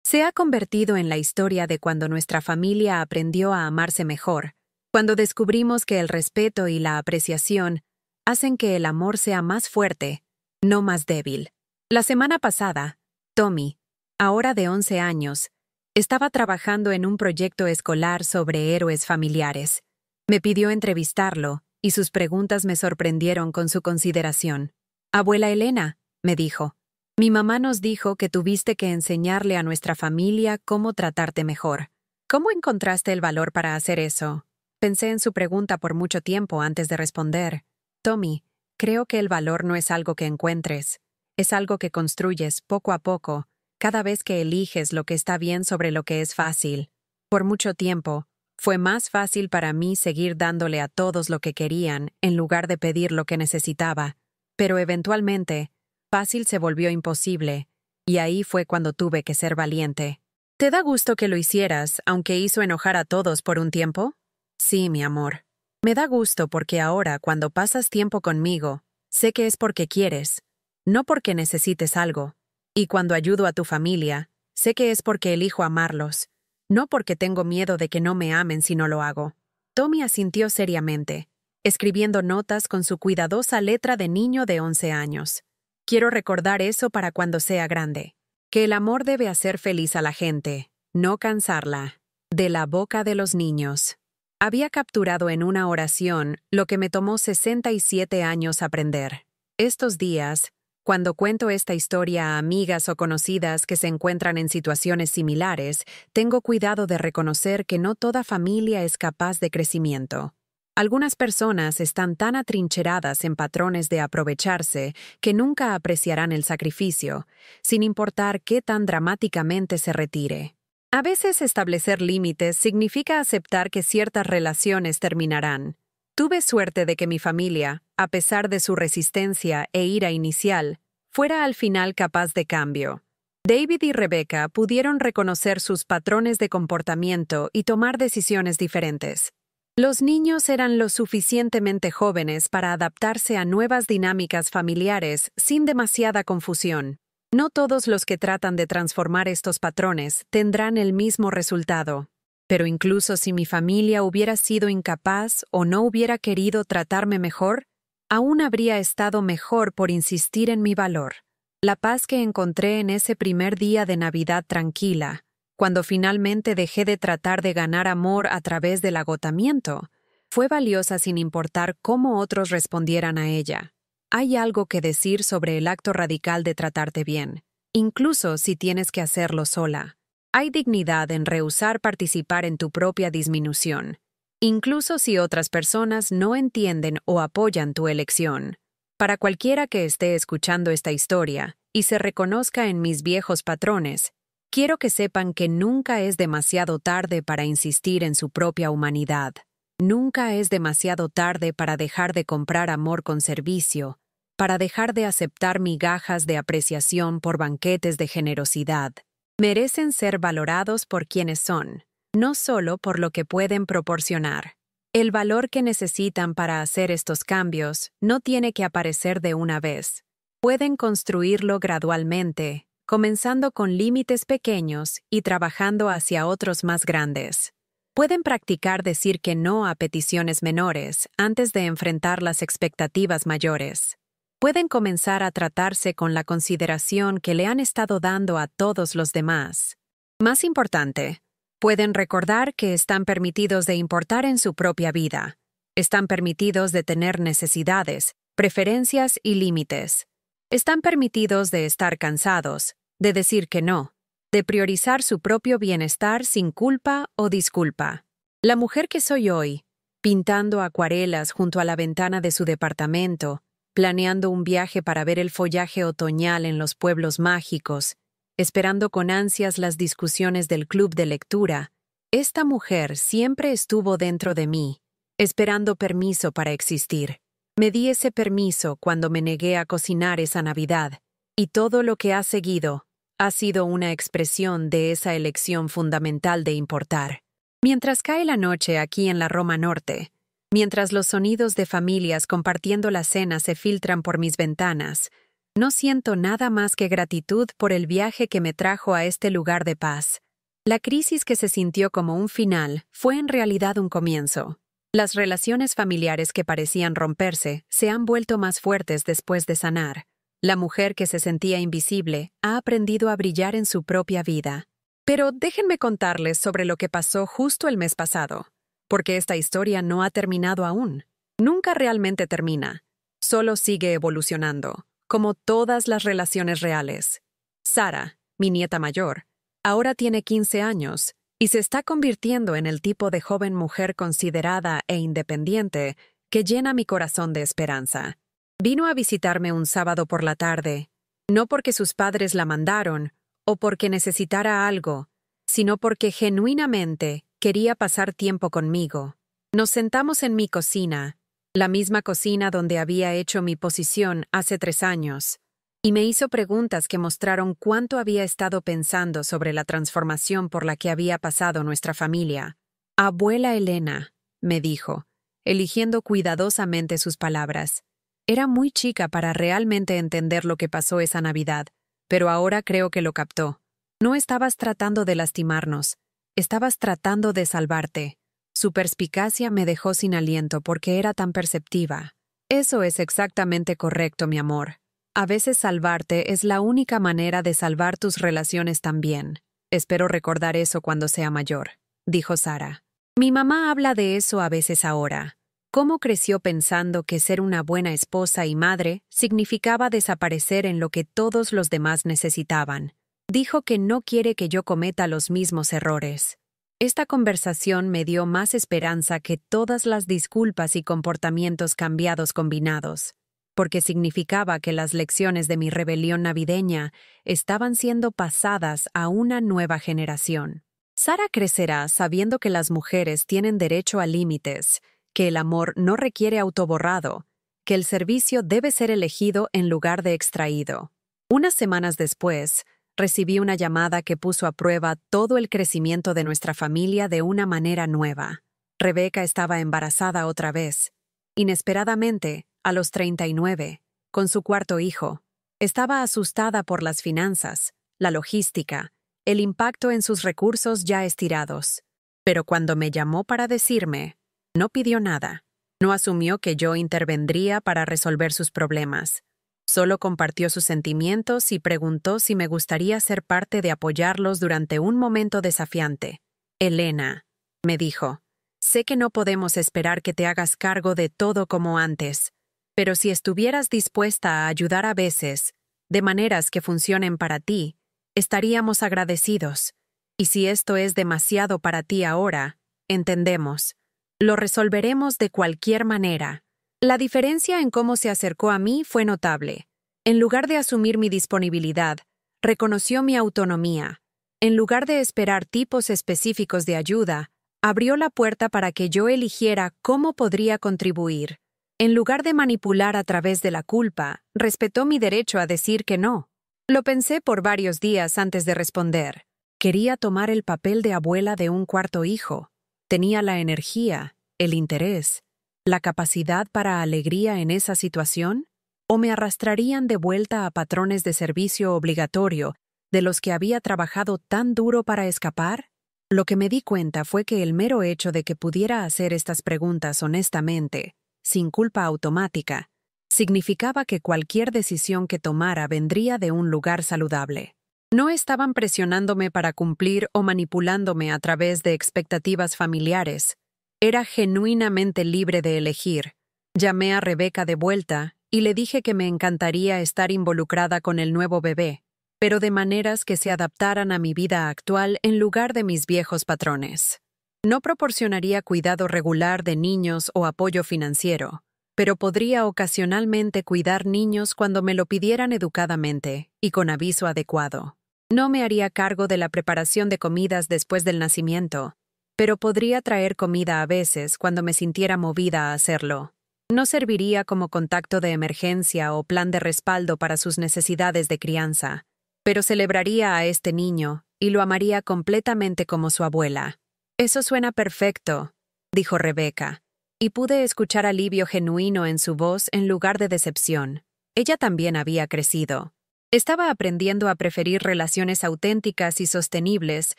Se ha convertido en la historia de cuando nuestra familia aprendió a amarse mejor, cuando descubrimos que el respeto y la apreciación hacen que el amor sea más fuerte, no más débil. La semana pasada, Tommy, ahora de 11 años, estaba trabajando en un proyecto escolar sobre héroes familiares. Me pidió entrevistarlo, y sus preguntas me sorprendieron con su consideración. «Abuela Elena», me dijo, «mi mamá nos dijo que tuviste que enseñarle a nuestra familia cómo tratarte mejor. ¿Cómo encontraste el valor para hacer eso?» Pensé en su pregunta por mucho tiempo antes de responder. «Tommy, creo que el valor no es algo que encuentres. Es algo que construyes poco a poco, cada vez que eliges lo que está bien sobre lo que es fácil. Por mucho tiempo, fue más fácil para mí seguir dándole a todos lo que querían en lugar de pedir lo que necesitaba. Pero eventualmente, fácil se volvió imposible, y ahí fue cuando tuve que ser valiente». «¿Te da gusto que lo hicieras, aunque hizo enojar a todos por un tiempo?» «Sí, mi amor. Me da gusto porque ahora, cuando pasas tiempo conmigo, sé que es porque quieres, no porque necesites algo. Y cuando ayudo a tu familia, sé que es porque elijo amarlos, no porque tengo miedo de que no me amen si no lo hago». Tommy asintió seriamente, escribiendo notas con su cuidadosa letra de niño de 11 años. «Quiero recordar eso para cuando sea grande. Que el amor debe hacer feliz a la gente, no cansarla». De la boca de los niños. Había capturado en una oración lo que me tomó 67 años aprender. Estos días, Cuando cuento esta historia a amigas o conocidas que se encuentran en situaciones similares, tengo cuidado de reconocer que no toda familia es capaz de crecimiento. Algunas personas están tan atrincheradas en patrones de aprovecharse que nunca apreciarán el sacrificio, sin importar qué tan dramáticamente se retire. A veces establecer límites significa aceptar que ciertas relaciones terminarán. Tuve suerte de que mi familia, a pesar de su resistencia e ira inicial, fuera al final capaz de cambio. David y Rebecca pudieron reconocer sus patrones de comportamiento y tomar decisiones diferentes. Los niños eran lo suficientemente jóvenes para adaptarse a nuevas dinámicas familiares sin demasiada confusión. No todos los que tratan de transformar estos patrones tendrán el mismo resultado. Pero incluso si mi familia hubiera sido incapaz o no hubiera querido tratarme mejor, aún habría estado mejor por insistir en mi valor. La paz que encontré en ese primer día de Navidad tranquila, cuando finalmente dejé de tratar de ganar amor a través del agotamiento, fue valiosa sin importar cómo otros respondieran a ella. Hay algo que decir sobre el acto radical de tratarte bien, incluso si tienes que hacerlo sola. Hay dignidad en rehusar participar en tu propia disminución, incluso si otras personas no entienden o apoyan tu elección. Para cualquiera que esté escuchando esta historia y se reconozca en mis viejos patrones, quiero que sepan que nunca es demasiado tarde para insistir en su propia humanidad. Nunca es demasiado tarde para dejar de comprar amor con servicio, para dejar de aceptar migajas de apreciación por banquetes de generosidad. Merecen ser valorados por quienes son, no solo por lo que pueden proporcionar. El valor que necesitan para hacer estos cambios no tiene que aparecer de una vez. Pueden construirlo gradualmente, comenzando con límites pequeños y trabajando hacia otros más grandes. Pueden practicar decir que no a peticiones menores antes de enfrentar las expectativas mayores. Pueden comenzar a tratarse con la consideración que le han estado dando a todos los demás. Más importante, pueden recordar que están permitidos de importar en su propia vida. Están permitidos de tener necesidades, preferencias y límites. Están permitidos de estar cansados, de decir que no, de priorizar su propio bienestar sin culpa o disculpa. La mujer que soy hoy, pintando acuarelas junto a la ventana de su departamento, planeando un viaje para ver el follaje otoñal en los pueblos mágicos, esperando con ansias las discusiones del club de lectura, esta mujer siempre estuvo dentro de mí, esperando permiso para existir. Me di ese permiso cuando me negué a cocinar esa Navidad, y todo lo que ha seguido ha sido una expresión de esa elección fundamental de importar. Mientras cae la noche aquí en la Roma Norte, mientras los sonidos de familias compartiendo la cena se filtran por mis ventanas, no siento nada más que gratitud por el viaje que me trajo a este lugar de paz. La crisis que se sintió como un final fue en realidad un comienzo. Las relaciones familiares que parecían romperse se han vuelto más fuertes después de sanar. La mujer que se sentía invisible ha aprendido a brillar en su propia vida. Pero déjenme contarles sobre lo que pasó justo el mes pasado, porque esta historia no ha terminado aún. Nunca realmente termina. Solo sigue evolucionando, como todas las relaciones reales. Sara, mi nieta mayor, ahora tiene 15 años y se está convirtiendo en el tipo de joven mujer considerada e independiente que llena mi corazón de esperanza. Vino a visitarme un sábado por la tarde, no porque sus padres la mandaron o porque necesitara algo, sino porque genuinamente quería pasar tiempo conmigo. Nos sentamos en mi cocina, la misma cocina donde había hecho mi posición hace 3 años, y me hizo preguntas que mostraron cuánto había estado pensando sobre la transformación por la que había pasado nuestra familia. Abuela Elena, me dijo, eligiendo cuidadosamente sus palabras. Era muy chica para realmente entender lo que pasó esa Navidad, pero ahora creo que lo captó. No estabas tratando de lastimarnos, estabas tratando de salvarte. Su perspicacia me dejó sin aliento porque era tan perceptiva. Eso es exactamente correcto, mi amor. A veces salvarte es la única manera de salvar tus relaciones también. Espero recordar eso cuando sea mayor, dijo Sara. Mi mamá habla de eso a veces ahora. cómo creció pensando que ser una buena esposa y madre significaba desaparecer en lo que todos los demás necesitaban. Dijo que no quiere que yo cometa los mismos errores. Esta conversación me dio más esperanza que todas las disculpas y comportamientos cambiados combinados, porque significaba que las lecciones de mi rebelión navideña estaban siendo pasadas a una nueva generación. Sara crecerá sabiendo que las mujeres tienen derecho a límites, que el amor no requiere autoborrado, que el servicio debe ser elegido en lugar de extraído. Unas semanas después, recibí una llamada que puso a prueba todo el crecimiento de nuestra familia de una manera nueva. Rebeca estaba embarazada otra vez. Inesperadamente, a los 39, con su cuarto hijo. Estaba asustada por las finanzas, la logística, el impacto en sus recursos ya estirados. Pero cuando me llamó para decirme, no pidió nada. No asumió que yo intervendría para resolver sus problemas. Solo compartió sus sentimientos y preguntó si me gustaría ser parte de apoyarlos durante un momento desafiante. Elena, me dijo, sé que no podemos esperar que te hagas cargo de todo como antes, pero si estuvieras dispuesta a ayudar a veces, de maneras que funcionen para ti, estaríamos agradecidos. Y si esto es demasiado para ti ahora, entendemos. Lo resolveremos de cualquier manera. La diferencia en cómo se acercó a mí fue notable. En lugar de asumir mi disponibilidad, reconoció mi autonomía. En lugar de esperar tipos específicos de ayuda, abrió la puerta para que yo eligiera cómo podría contribuir. En lugar de manipular a través de la culpa, respetó mi derecho a decir que no. Lo pensé por varios días antes de responder. Quería tomar el papel de abuela de un cuarto hijo. Tenía la energía, el interés, la capacidad para alegría en esa situación, o me arrastrarían de vuelta a patrones de servicio obligatorio de los que había trabajado tan duro para escapar. Lo que me di cuenta fue que el mero hecho de que pudiera hacer estas preguntas honestamente, sin culpa automática, significaba que cualquier decisión que tomara vendría de un lugar saludable. No estaban presionándome para cumplir o manipulándome a través de expectativas familiares. Era genuinamente libre de elegir. Llamé a Rebeca de vuelta y le dije que me encantaría estar involucrada con el nuevo bebé, pero de maneras que se adaptaran a mi vida actual en lugar de mis viejos patrones. No proporcionaría cuidado regular de niños o apoyo financiero, pero podría ocasionalmente cuidar niños cuando me lo pidieran educadamente y con aviso adecuado. No me haría cargo de la preparación de comidas después del nacimiento, pero podría traer comida a veces cuando me sintiera movida a hacerlo. No serviría como contacto de emergencia o plan de respaldo para sus necesidades de crianza, pero celebraría a este niño y lo amaría completamente como su abuela. Eso suena perfecto, dijo Rebeca, y pude escuchar alivio genuino en su voz en lugar de decepción. Ella también había crecido. Estaba aprendiendo a preferir relaciones auténticas y sostenibles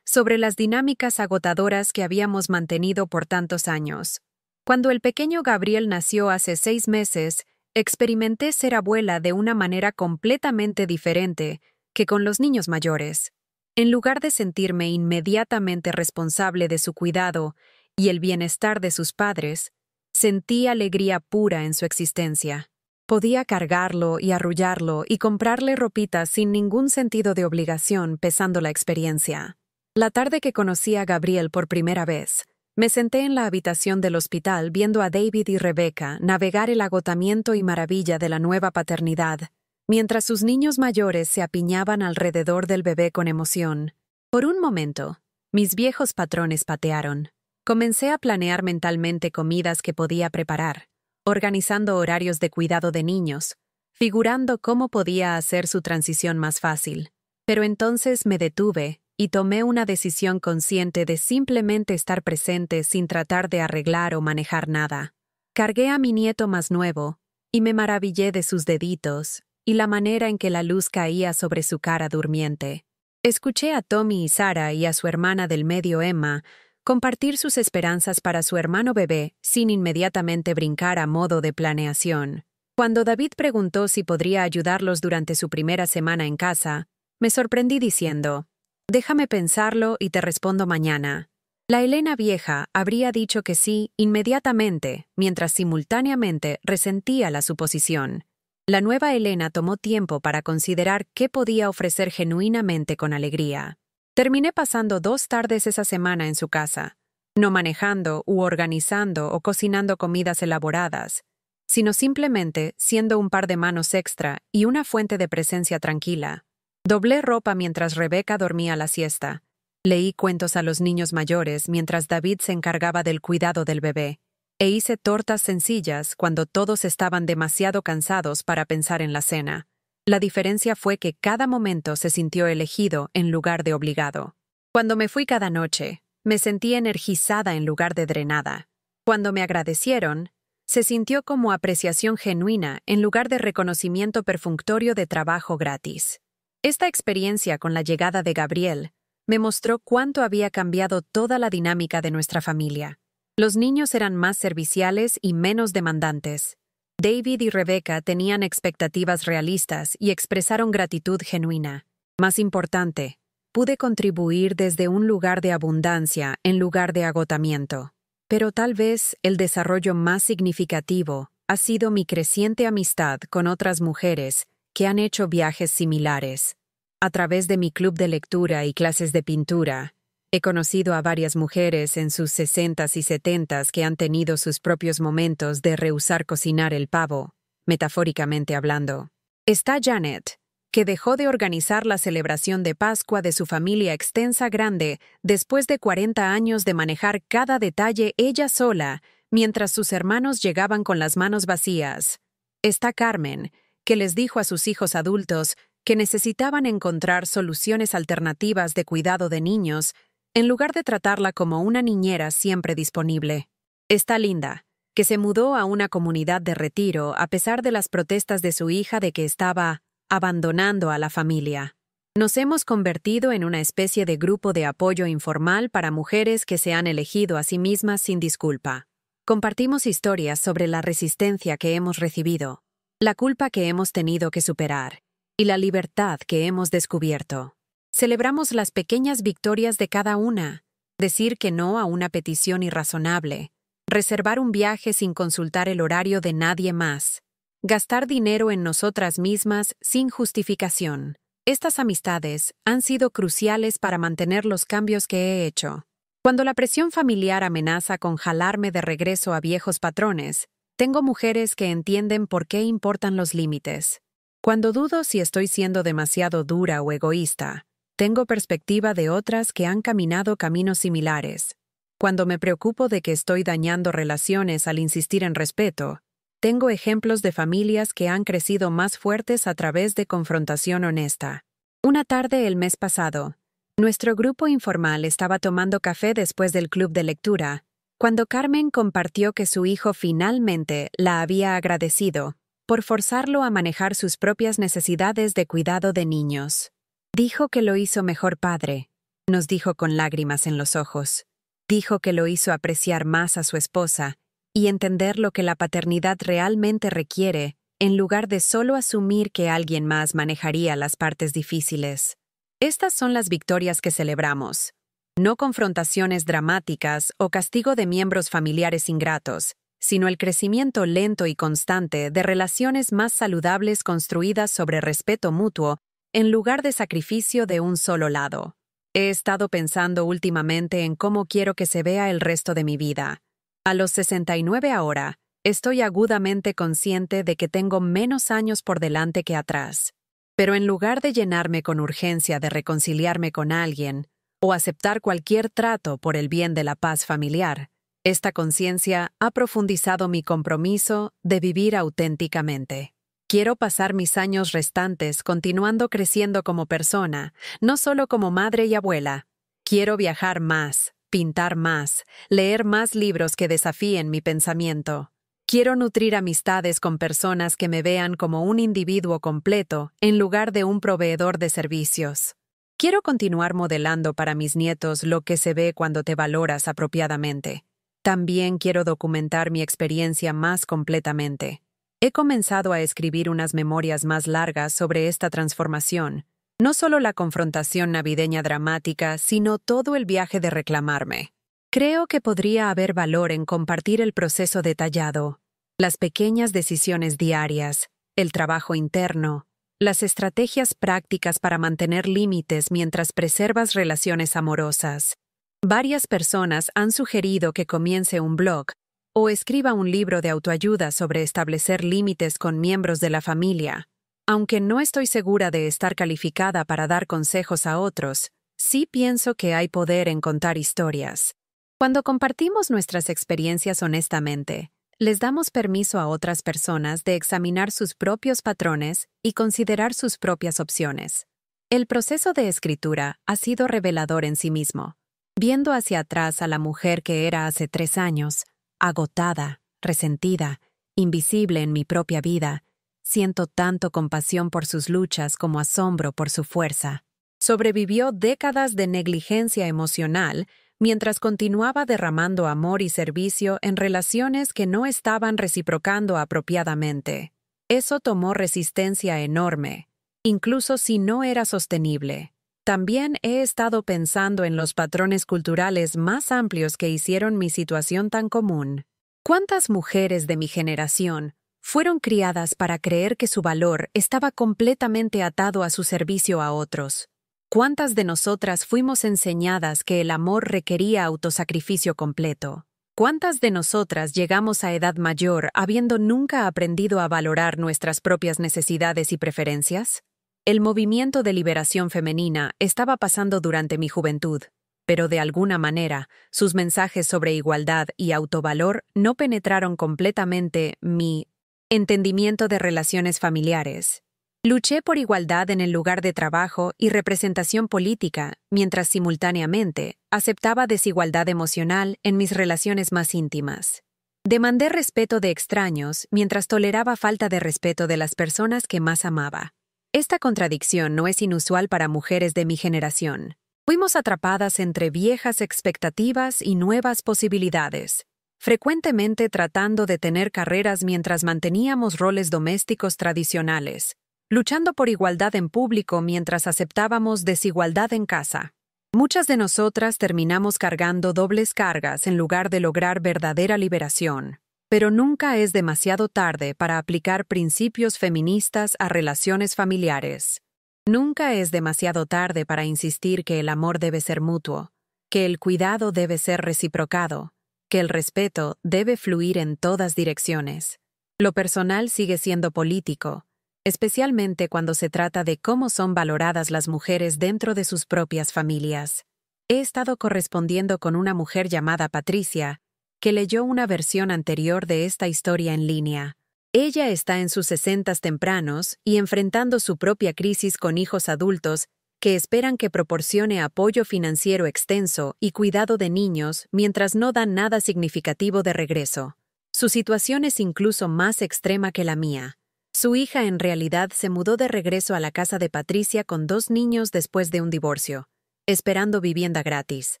sobre las dinámicas agotadoras que habíamos mantenido por tantos años. Cuando el pequeño Gabriel nació hace 6 meses, experimenté ser abuela de una manera completamente diferente que con los niños mayores. En lugar de sentirme inmediatamente responsable de su cuidado y el bienestar de sus padres, sentí alegría pura en su existencia. Podía cargarlo y arrullarlo y comprarle ropita sin ningún sentido de obligación pesando la experiencia. La tarde que conocí a Gabriel por primera vez, me senté en la habitación del hospital viendo a David y Rebeca navegar el agotamiento y maravilla de la nueva paternidad, mientras sus niños mayores se apiñaban alrededor del bebé con emoción. Por un momento, mis viejos patrones patearon. Comencé a planear mentalmente comidas que podía preparar, organizando horarios de cuidado de niños, figurando cómo podía hacer su transición más fácil. Pero entonces me detuve y tomé una decisión consciente de simplemente estar presente sin tratar de arreglar o manejar nada. Cargué a mi nieto más nuevo y me maravillé de sus deditos y la manera en que la luz caía sobre su cara durmiente. Escuché a Tommy y Sara y a su hermana del medio Emma compartir sus esperanzas para su hermano bebé sin inmediatamente brincar a modo de planeación. Cuando David preguntó si podría ayudarlos durante su primera semana en casa, me sorprendí diciendo, «Déjame pensarlo y te respondo mañana». La Elena vieja habría dicho que sí inmediatamente, mientras simultáneamente resentía la suposición. La nueva Elena tomó tiempo para considerar qué podía ofrecer genuinamente con alegría. Terminé pasando 2 tardes esa semana en su casa, no manejando u organizando o cocinando comidas elaboradas, sino simplemente siendo un par de manos extra y una fuente de presencia tranquila. Doblé ropa mientras Rebeca dormía la siesta. Leí cuentos a los niños mayores mientras David se encargaba del cuidado del bebé. E hice tortas sencillas cuando todos estaban demasiado cansados para pensar en la cena. La diferencia fue que cada momento se sintió elegido en lugar de obligado. Cuando me fui cada noche, me sentí energizada en lugar de drenada. Cuando me agradecieron, se sintió como apreciación genuina en lugar de reconocimiento perfunctorio de trabajo gratis. Esta experiencia con la llegada de Gabriel me mostró cuánto había cambiado toda la dinámica de nuestra familia. Los niños eran más serviciales y menos demandantes. David y Rebecca tenían expectativas realistas y expresaron gratitud genuina. Más importante, pude contribuir desde un lugar de abundancia en lugar de agotamiento. Pero tal vez el desarrollo más significativo ha sido mi creciente amistad con otras mujeres que han hecho viajes similares. A través de mi club de lectura y clases de pintura, he conocido a varias mujeres en sus 60s y 70s que han tenido sus propios momentos de rehusar cocinar el pavo, metafóricamente hablando. Está Janet, que dejó de organizar la celebración de Pascua de su familia extensa grande después de 40 años de manejar cada detalle ella sola, mientras sus hermanos llegaban con las manos vacías. Está Carmen, que les dijo a sus hijos adultos que necesitaban encontrar soluciones alternativas de cuidado de niños, en lugar de tratarla como una niñera siempre disponible. Está Linda, que se mudó a una comunidad de retiro a pesar de las protestas de su hija de que estaba abandonando a la familia. Nos hemos convertido en una especie de grupo de apoyo informal para mujeres que se han elegido a sí mismas sin disculpa. Compartimos historias sobre la resistencia que hemos recibido, la culpa que hemos tenido que superar y la libertad que hemos descubierto. Celebramos las pequeñas victorias de cada una, decir que no a una petición irrazonable, reservar un viaje sin consultar el horario de nadie más, gastar dinero en nosotras mismas sin justificación. Estas amistades han sido cruciales para mantener los cambios que he hecho. Cuando la presión familiar amenaza con jalarme de regreso a viejos patrones, tengo mujeres que entienden por qué importan los límites. Cuando dudo si estoy siendo demasiado dura o egoísta, tengo perspectiva de otras que han caminado caminos similares. Cuando me preocupo de que estoy dañando relaciones al insistir en respeto, tengo ejemplos de familias que han crecido más fuertes a través de confrontación honesta. Una tarde el mes pasado, nuestro grupo informal estaba tomando café después del club de lectura, cuando Carmen compartió que su hijo finalmente la había agradecido por forzarlo a manejar sus propias necesidades de cuidado de niños. Dijo que lo hizo mejor padre, nos dijo con lágrimas en los ojos. Dijo que lo hizo apreciar más a su esposa y entender lo que la paternidad realmente requiere, en lugar de solo asumir que alguien más manejaría las partes difíciles. Estas son las victorias que celebramos. No confrontaciones dramáticas o castigo de miembros familiares ingratos, sino el crecimiento lento y constante de relaciones más saludables construidas sobre respeto mutuo en lugar de sacrificio de un solo lado. He estado pensando últimamente en cómo quiero que se vea el resto de mi vida. A los 69 ahora, estoy agudamente consciente de que tengo menos años por delante que atrás. Pero en lugar de llenarme con urgencia de reconciliarme con alguien o aceptar cualquier trato por el bien de la paz familiar, esta conciencia ha profundizado mi compromiso de vivir auténticamente. Quiero pasar mis años restantes continuando creciendo como persona, no solo como madre y abuela. Quiero viajar más, pintar más, leer más libros que desafíen mi pensamiento. Quiero nutrir amistades con personas que me vean como un individuo completo en lugar de un proveedor de servicios. Quiero continuar modelando para mis nietos lo que se ve cuando te valoras apropiadamente. También quiero documentar mi experiencia más completamente. He comenzado a escribir unas memorias más largas sobre esta transformación, no solo la confrontación navideña dramática, sino todo el viaje de reclamarme. Creo que podría haber valor en compartir el proceso detallado, las pequeñas decisiones diarias, el trabajo interno, las estrategias prácticas para mantener límites mientras preservas relaciones amorosas. Varias personas han sugerido que comience un blog o escriba un libro de autoayuda sobre establecer límites con miembros de la familia. Aunque no estoy segura de estar calificada para dar consejos a otros, sí pienso que hay poder en contar historias. Cuando compartimos nuestras experiencias honestamente, les damos permiso a otras personas de examinar sus propios patrones y considerar sus propias opciones. El proceso de escritura ha sido revelador en sí mismo. Viendo hacia atrás a la mujer que era hace 3 años, agotada, resentida, invisible en mi propia vida, siento tanto compasión por sus luchas como asombro por su fuerza. Sobrevivió décadas de negligencia emocional mientras continuaba derramando amor y servicio en relaciones que no estaban reciprocando apropiadamente. Eso tomó resistencia enorme, incluso si no era sostenible. También he estado pensando en los patrones culturales más amplios que hicieron mi situación tan común. ¿Cuántas mujeres de mi generación fueron criadas para creer que su valor estaba completamente atado a su servicio a otros? ¿Cuántas de nosotras fuimos enseñadas que el amor requería autosacrificio completo? ¿Cuántas de nosotras llegamos a edad mayor habiendo nunca aprendido a valorar nuestras propias necesidades y preferencias? El movimiento de liberación femenina estaba pasando durante mi juventud, pero de alguna manera, sus mensajes sobre igualdad y autovalor no penetraron completamente mi entendimiento de relaciones familiares. Luché por igualdad en el lugar de trabajo y representación política, mientras simultáneamente aceptaba desigualdad emocional en mis relaciones más íntimas. Demandé respeto de extraños mientras toleraba falta de respeto de las personas que más amaba. Esta contradicción no es inusual para mujeres de mi generación. Fuimos atrapadas entre viejas expectativas y nuevas posibilidades, frecuentemente tratando de tener carreras mientras manteníamos roles domésticos tradicionales, luchando por igualdad en público mientras aceptábamos desigualdad en casa. Muchas de nosotras terminamos cargando dobles cargas en lugar de lograr verdadera liberación. Pero nunca es demasiado tarde para aplicar principios feministas a relaciones familiares. Nunca es demasiado tarde para insistir que el amor debe ser mutuo, que el cuidado debe ser reciprocado, que el respeto debe fluir en todas direcciones. Lo personal sigue siendo político, especialmente cuando se trata de cómo son valoradas las mujeres dentro de sus propias familias. He estado correspondiendo con una mujer llamada Patricia, que leyó una versión anterior de esta historia en línea. Ella está en sus 60s tempranos y enfrentando su propia crisis con hijos adultos que esperan que proporcione apoyo financiero extenso y cuidado de niños mientras no dan nada significativo de regreso. Su situación es incluso más extrema que la mía. Su hija en realidad se mudó de regreso a la casa de Patricia con 2 niños después de un divorcio, esperando vivienda gratis,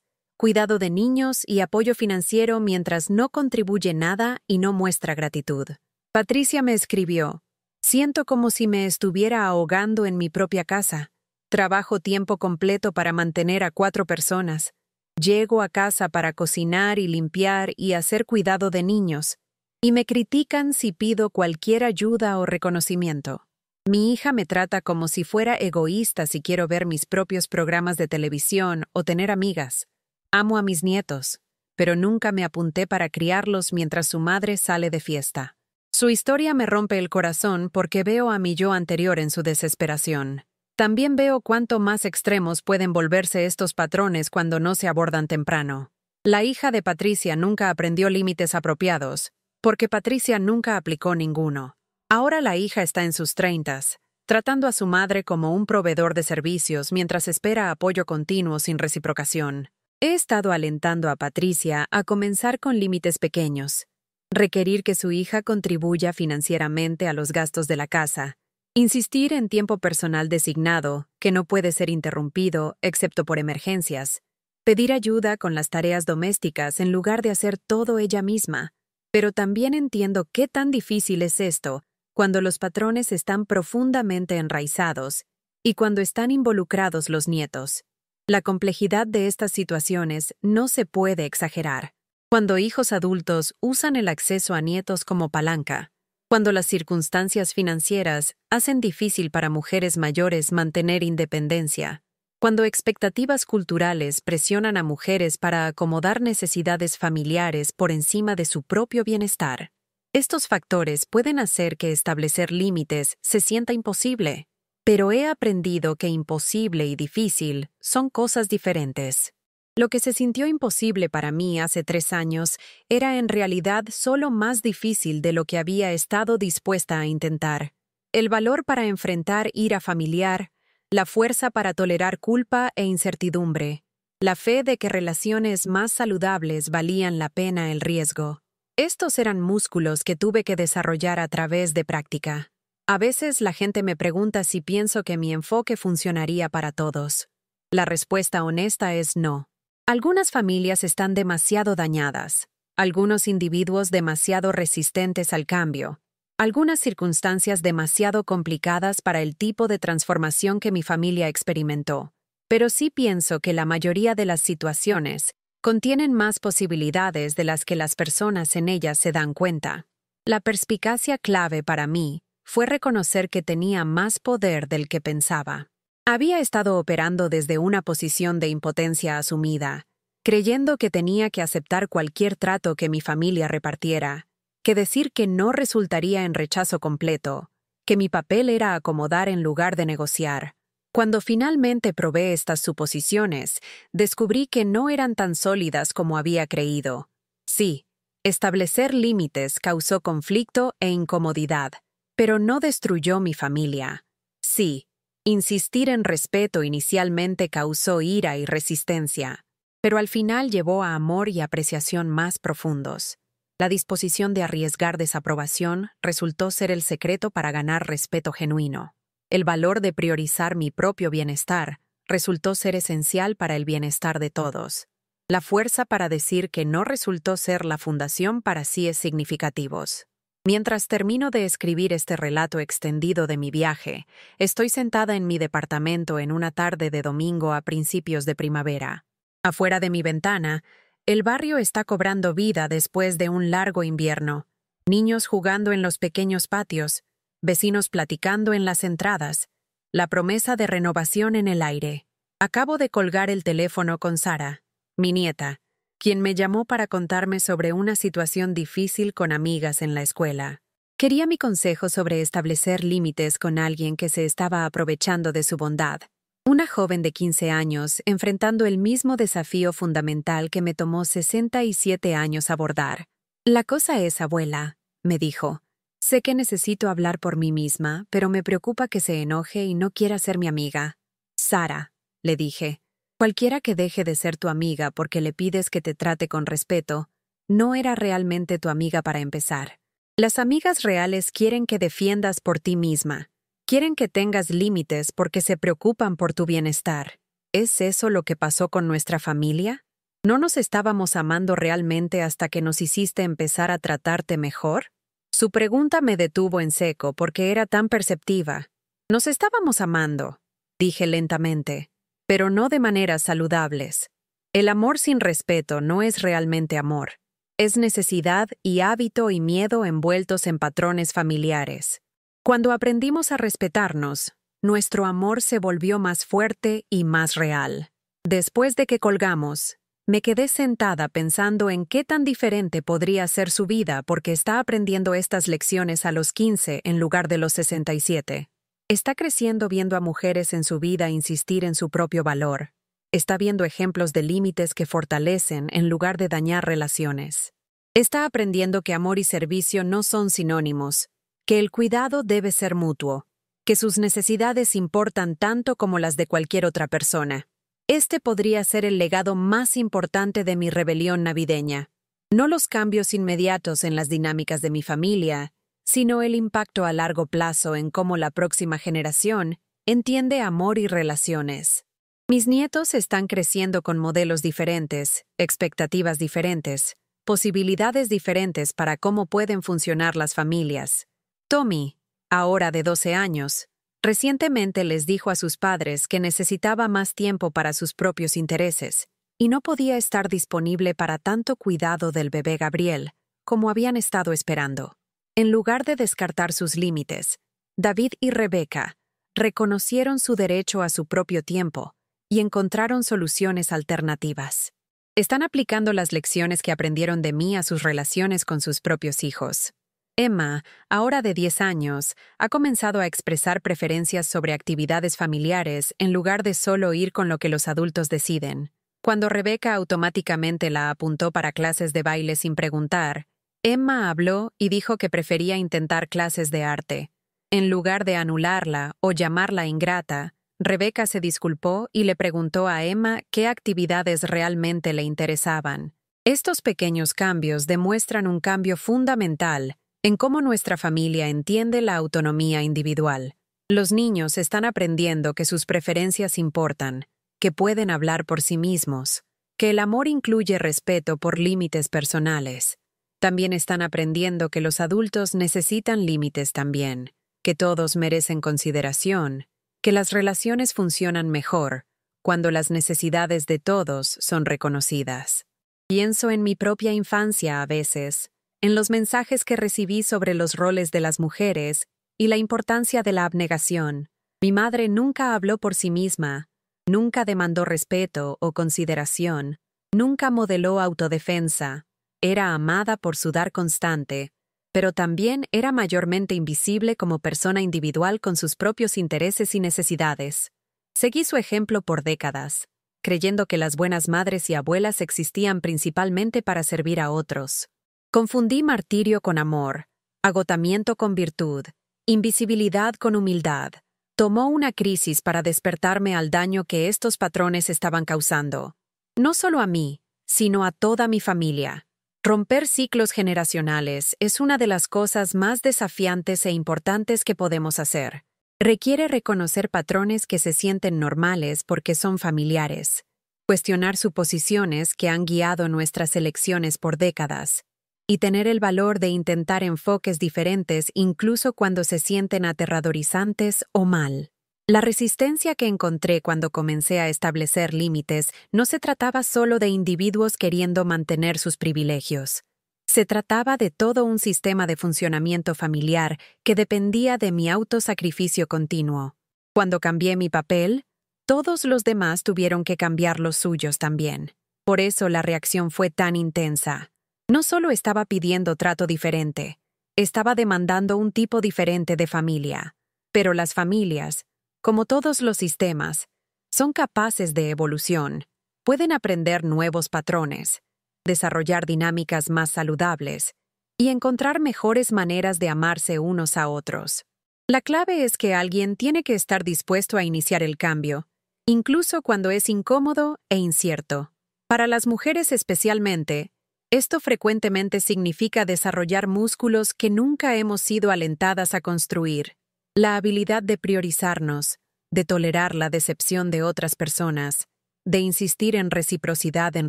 cuidado de niños y apoyo financiero mientras no contribuye nada y no muestra gratitud. Patricia me escribió: «Siento como si me estuviera ahogando en mi propia casa. Trabajo tiempo completo para mantener a 4 personas. Llego a casa para cocinar y limpiar y hacer cuidado de niños. Y me critican si pido cualquier ayuda o reconocimiento. Mi hija me trata como si fuera egoísta si quiero ver mis propios programas de televisión o tener amigas. Amo a mis nietos, pero nunca me apunté para criarlos mientras su madre sale de fiesta». Su historia me rompe el corazón porque veo a mi yo anterior en su desesperación. También veo cuánto más extremos pueden volverse estos patrones cuando no se abordan temprano. La hija de Patricia nunca aprendió límites apropiados, porque Patricia nunca aplicó ninguno. Ahora la hija está en sus 30s, tratando a su madre como un proveedor de servicios mientras espera apoyo continuo sin reciprocación. He estado alentando a Patricia a comenzar con límites pequeños, requerir que su hija contribuya financieramente a los gastos de la casa, insistir en tiempo personal designado, que no puede ser interrumpido excepto por emergencias, pedir ayuda con las tareas domésticas en lugar de hacer todo ella misma. Pero también entiendo qué tan difícil es esto cuando los patrones están profundamente enraizados y cuando están involucrados los nietos. La complejidad de estas situaciones no se puede exagerar. Cuando hijos adultos usan el acceso a nietos como palanca, cuando las circunstancias financieras hacen difícil para mujeres mayores mantener independencia, cuando expectativas culturales presionan a mujeres para acomodar necesidades familiares por encima de su propio bienestar, estos factores pueden hacer que establecer límites se sienta imposible. Pero he aprendido que imposible y difícil son cosas diferentes. Lo que se sintió imposible para mí hace 3 años era en realidad solo más difícil de lo que había estado dispuesta a intentar. El valor para enfrentar ira familiar, la fuerza para tolerar culpa e incertidumbre, la fe de que relaciones más saludables valían la pena el riesgo. Estos eran músculos que tuve que desarrollar a través de práctica. A veces la gente me pregunta si pienso que mi enfoque funcionaría para todos. La respuesta honesta es no. Algunas familias están demasiado dañadas, algunos individuos demasiado resistentes al cambio, algunas circunstancias demasiado complicadas para el tipo de transformación que mi familia experimentó. Pero sí pienso que la mayoría de las situaciones contienen más posibilidades de las que las personas en ellas se dan cuenta. La perspicacia clave para mí fue reconocer que tenía más poder del que pensaba. Había estado operando desde una posición de impotencia asumida, creyendo que tenía que aceptar cualquier trato que mi familia repartiera, que decir que no resultaría en rechazo completo, que mi papel era acomodar en lugar de negociar. Cuando finalmente probé estas suposiciones, descubrí que no eran tan sólidas como había creído. Sí, establecer límites causó conflicto e incomodidad, pero no destruyó mi familia. Sí, insistir en respeto inicialmente causó ira y resistencia, pero al final llevó a amor y apreciación más profundos. La disposición de arriesgar desaprobación resultó ser el secreto para ganar respeto genuino. El valor de priorizar mi propio bienestar resultó ser esencial para el bienestar de todos. La fuerza para decir que no resultó ser la fundación para síes significativos. Mientras termino de escribir este relato extendido de mi viaje, estoy sentada en mi departamento en una tarde de domingo a principios de primavera. Afuera de mi ventana, el barrio está cobrando vida después de un largo invierno. Niños jugando en los pequeños patios, vecinos platicando en las entradas, la promesa de renovación en el aire. Acabo de colgar el teléfono con Sara, mi nieta, quien me llamó para contarme sobre una situación difícil con amigas en la escuela. Quería mi consejo sobre establecer límites con alguien que se estaba aprovechando de su bondad. Una joven de 15 años enfrentando el mismo desafío fundamental que me tomó 67 años abordar. La cosa es, abuela, me dijo. Sé que necesito hablar por mí misma, pero me preocupa que se enoje y no quiera ser mi amiga. Sara, le dije. Cualquiera que deje de ser tu amiga porque le pides que te trate con respeto, no era realmente tu amiga para empezar. Las amigas reales quieren que defiendas por ti misma. Quieren que tengas límites porque se preocupan por tu bienestar. ¿Es eso lo que pasó con nuestra familia? ¿No nos estábamos amando realmente hasta que nos hiciste empezar a tratarte mejor? Su pregunta me detuvo en seco porque era tan perceptiva. Nos estábamos amando, dije lentamente, pero no de maneras saludables. El amor sin respeto no es realmente amor. Es necesidad y hábito y miedo envueltos en patrones familiares. Cuando aprendimos a respetarnos, nuestro amor se volvió más fuerte y más real. Después de que colgamos, me quedé sentada pensando en qué tan diferente podría ser su vida porque está aprendiendo estas lecciones a los 15 en lugar de los 67. Está creciendo viendo a mujeres en su vida insistir en su propio valor. Está viendo ejemplos de límites que fortalecen en lugar de dañar relaciones. Está aprendiendo que amor y servicio no son sinónimos, que el cuidado debe ser mutuo, que sus necesidades importan tanto como las de cualquier otra persona. Este podría ser el legado más importante de mi rebelión navideña. No los cambios inmediatos en las dinámicas de mi familia, sino el impacto a largo plazo en cómo la próxima generación entiende amor y relaciones. Mis nietos están creciendo con modelos diferentes, expectativas diferentes, posibilidades diferentes para cómo pueden funcionar las familias. Tommy, ahora de 12 años, Recientemente les dijo a sus padres que necesitaba más tiempo para sus propios intereses y no podía estar disponible para tanto cuidado del bebé Gabriel como habían estado esperando. En lugar de descartar sus límites, David y Rebeca reconocieron su derecho a su propio tiempo y encontraron soluciones alternativas. Están aplicando las lecciones que aprendieron de mí a sus relaciones con sus propios hijos. Emma, ahora de 10 años, ha comenzado a expresar preferencias sobre actividades familiares en lugar de solo ir con lo que los adultos deciden. Cuando Rebeca automáticamente la apuntó para clases de baile sin preguntar, Emma habló y dijo que prefería intentar clases de arte. En lugar de anularla o llamarla ingrata, Rebeca se disculpó y le preguntó a Emma qué actividades realmente le interesaban. Estos pequeños cambios demuestran un cambio fundamental en cómo nuestra familia entiende la autonomía individual. Los niños están aprendiendo que sus preferencias importan, que pueden hablar por sí mismos, que el amor incluye respeto por límites personales. También están aprendiendo que los adultos necesitan límites también, que todos merecen consideración, que las relaciones funcionan mejor cuando las necesidades de todos son reconocidas. Pienso en mi propia infancia a veces, en los mensajes que recibí sobre los roles de las mujeres y la importancia de la abnegación. Mi madre nunca habló por sí misma, nunca demandó respeto o consideración, nunca modeló autodefensa. Era amada por su dar constante, pero también era mayormente invisible como persona individual con sus propios intereses y necesidades. Seguí su ejemplo por décadas, creyendo que las buenas madres y abuelas existían principalmente para servir a otros. Confundí martirio con amor, agotamiento con virtud, invisibilidad con humildad. Tomó una crisis para despertarme al daño que estos patrones estaban causando. No solo a mí, sino a toda mi familia. Romper ciclos generacionales es una de las cosas más desafiantes e importantes que podemos hacer. Requiere reconocer patrones que se sienten normales porque son familiares, cuestionar suposiciones que han guiado nuestras elecciones por décadas, y tener el valor de intentar enfoques diferentes incluso cuando se sienten aterrorizantes o mal. La resistencia que encontré cuando comencé a establecer límites no se trataba solo de individuos queriendo mantener sus privilegios. Se trataba de todo un sistema de funcionamiento familiar que dependía de mi autosacrificio continuo. Cuando cambié mi papel, todos los demás tuvieron que cambiar los suyos también. Por eso la reacción fue tan intensa. No solo estaba pidiendo trato diferente, estaba demandando un tipo diferente de familia. Pero las familias, como todos los sistemas, son capaces de evolución, pueden aprender nuevos patrones, desarrollar dinámicas más saludables y encontrar mejores maneras de amarse unos a otros. La clave es que alguien tiene que estar dispuesto a iniciar el cambio, incluso cuando es incómodo e incierto. Para las mujeres especialmente, esto frecuentemente significa desarrollar músculos que nunca hemos sido alentadas a construir. La habilidad de priorizarnos, de tolerar la decepción de otras personas, de insistir en reciprocidad en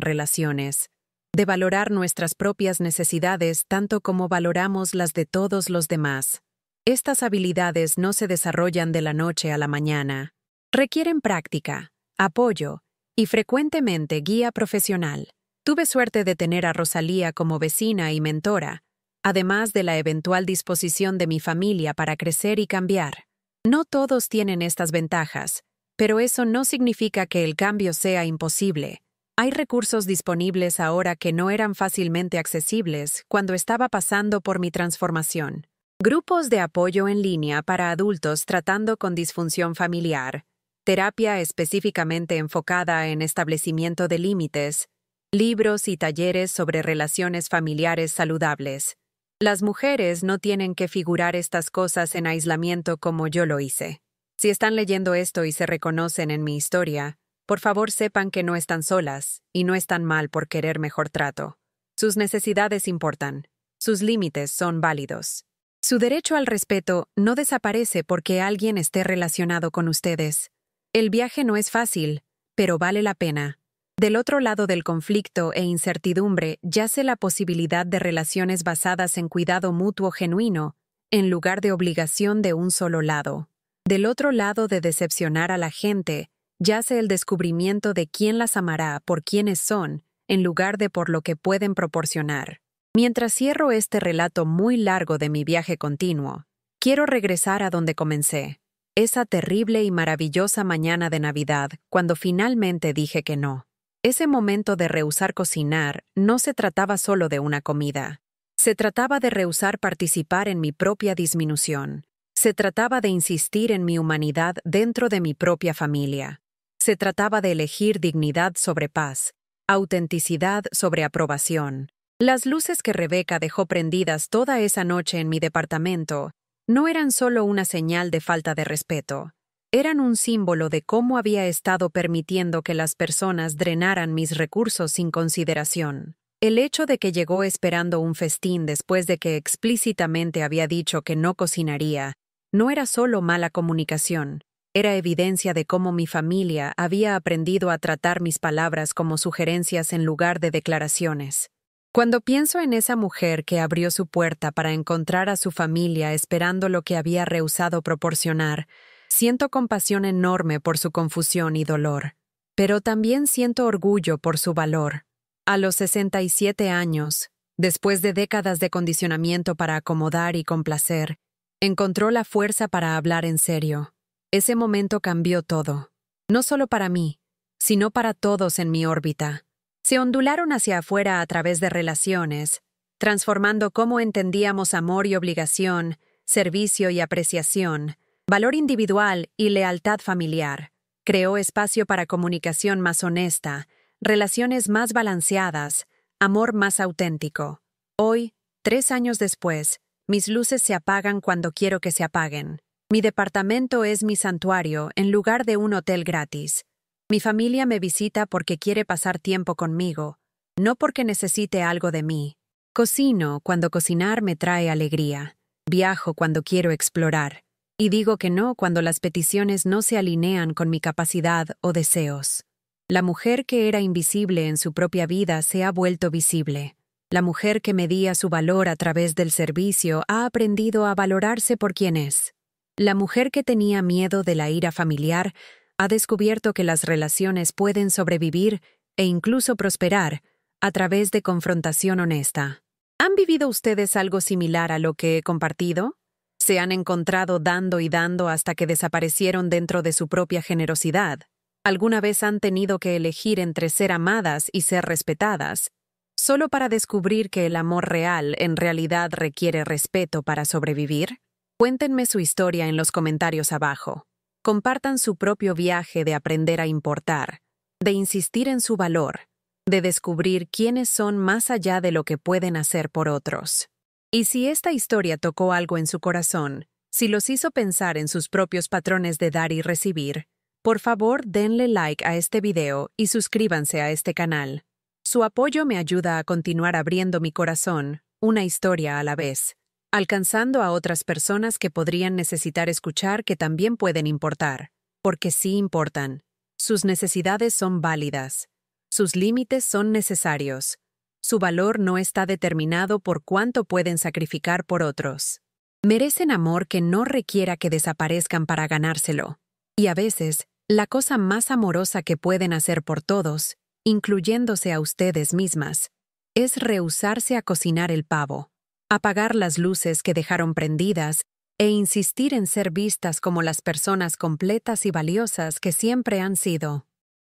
relaciones, de valorar nuestras propias necesidades tanto como valoramos las de todos los demás. Estas habilidades no se desarrollan de la noche a la mañana. Requieren práctica, apoyo y frecuentemente guía profesional. Tuve suerte de tener a Rosalía como vecina y mentora, además de la eventual disposición de mi familia para crecer y cambiar. No todos tienen estas ventajas, pero eso no significa que el cambio sea imposible. Hay recursos disponibles ahora que no eran fácilmente accesibles cuando estaba pasando por mi transformación. Grupos de apoyo en línea para adultos tratando con disfunción familiar, terapia específicamente enfocada en establecimiento de límites, libros y talleres sobre relaciones familiares saludables. Las mujeres no tienen que figurar estas cosas en aislamiento como yo lo hice. Si están leyendo esto y se reconocen en mi historia, por favor sepan que no están solas y no están mal por querer mejor trato. Sus necesidades importan. Sus límites son válidos. Su derecho al respeto no desaparece porque alguien esté relacionado con ustedes. El viaje no es fácil, pero vale la pena. Del otro lado del conflicto e incertidumbre yace la posibilidad de relaciones basadas en cuidado mutuo genuino, en lugar de obligación de un solo lado. Del otro lado de decepcionar a la gente, yace el descubrimiento de quién las amará por quienes son, en lugar de por lo que pueden proporcionar. Mientras cierro este relato muy largo de mi viaje continuo, quiero regresar a donde comencé, esa terrible y maravillosa mañana de Navidad, cuando finalmente dije que no. Ese momento de rehusar cocinar no se trataba solo de una comida. Se trataba de rehusar participar en mi propia disminución. Se trataba de insistir en mi humanidad dentro de mi propia familia. Se trataba de elegir dignidad sobre paz, autenticidad sobre aprobación. Las luces que Rebeca dejó prendidas toda esa noche en mi departamento no eran solo una señal de falta de respeto. Eran un símbolo de cómo había estado permitiendo que las personas drenaran mis recursos sin consideración. El hecho de que llegó esperando un festín después de que explícitamente había dicho que no cocinaría, no era solo mala comunicación, era evidencia de cómo mi familia había aprendido a tratar mis palabras como sugerencias en lugar de declaraciones. Cuando pienso en esa mujer que abrió su puerta para encontrar a su familia esperando lo que había rehusado proporcionar, siento compasión enorme por su confusión y dolor. Pero también siento orgullo por su valor. A los 67 años, después de décadas de condicionamiento para acomodar y complacer, encontró la fuerza para hablar en serio. Ese momento cambió todo. No solo para mí, sino para todos en mi órbita. Se ondularon hacia afuera a través de relaciones, transformando cómo entendíamos amor y obligación, servicio y apreciación, valor individual y lealtad familiar. Creó espacio para comunicación más honesta, relaciones más balanceadas, amor más auténtico. Hoy, 3 años después, mis luces se apagan cuando quiero que se apaguen. Mi departamento es mi santuario en lugar de un hotel gratis. Mi familia me visita porque quiere pasar tiempo conmigo, no porque necesite algo de mí. Cocino cuando cocinar me trae alegría. Viajo cuando quiero explorar. Y digo que no cuando las peticiones no se alinean con mi capacidad o deseos. La mujer que era invisible en su propia vida se ha vuelto visible. La mujer que medía su valor a través del servicio ha aprendido a valorarse por quien es. La mujer que tenía miedo de la ira familiar ha descubierto que las relaciones pueden sobrevivir e incluso prosperar a través de confrontación honesta. ¿Han vivido ustedes algo similar a lo que he compartido? ¿Se han encontrado dando y dando hasta que desaparecieron dentro de su propia generosidad? ¿Alguna vez han tenido que elegir entre ser amadas y ser respetadas, solo para descubrir que el amor real en realidad requiere respeto para sobrevivir? Cuéntenme su historia en los comentarios abajo. Compartan su propio viaje de aprender a importar, de insistir en su valor, de descubrir quiénes son más allá de lo que pueden hacer por otros. Y si esta historia tocó algo en su corazón, si los hizo pensar en sus propios patrones de dar y recibir, por favor denle like a este video y suscríbanse a este canal. Su apoyo me ayuda a continuar abriendo mi corazón, una historia a la vez, alcanzando a otras personas que podrían necesitar escuchar que también pueden importar, porque sí importan. Sus necesidades son válidas. Sus límites son necesarios. Su valor no está determinado por cuánto pueden sacrificar por otros. Merecen amor que no requiera que desaparezcan para ganárselo. Y a veces, la cosa más amorosa que pueden hacer por todos, incluyéndose a ustedes mismas, es rehusarse a cocinar el pavo, apagar las luces que dejaron prendidas e insistir en ser vistas como las personas completas y valiosas que siempre han sido.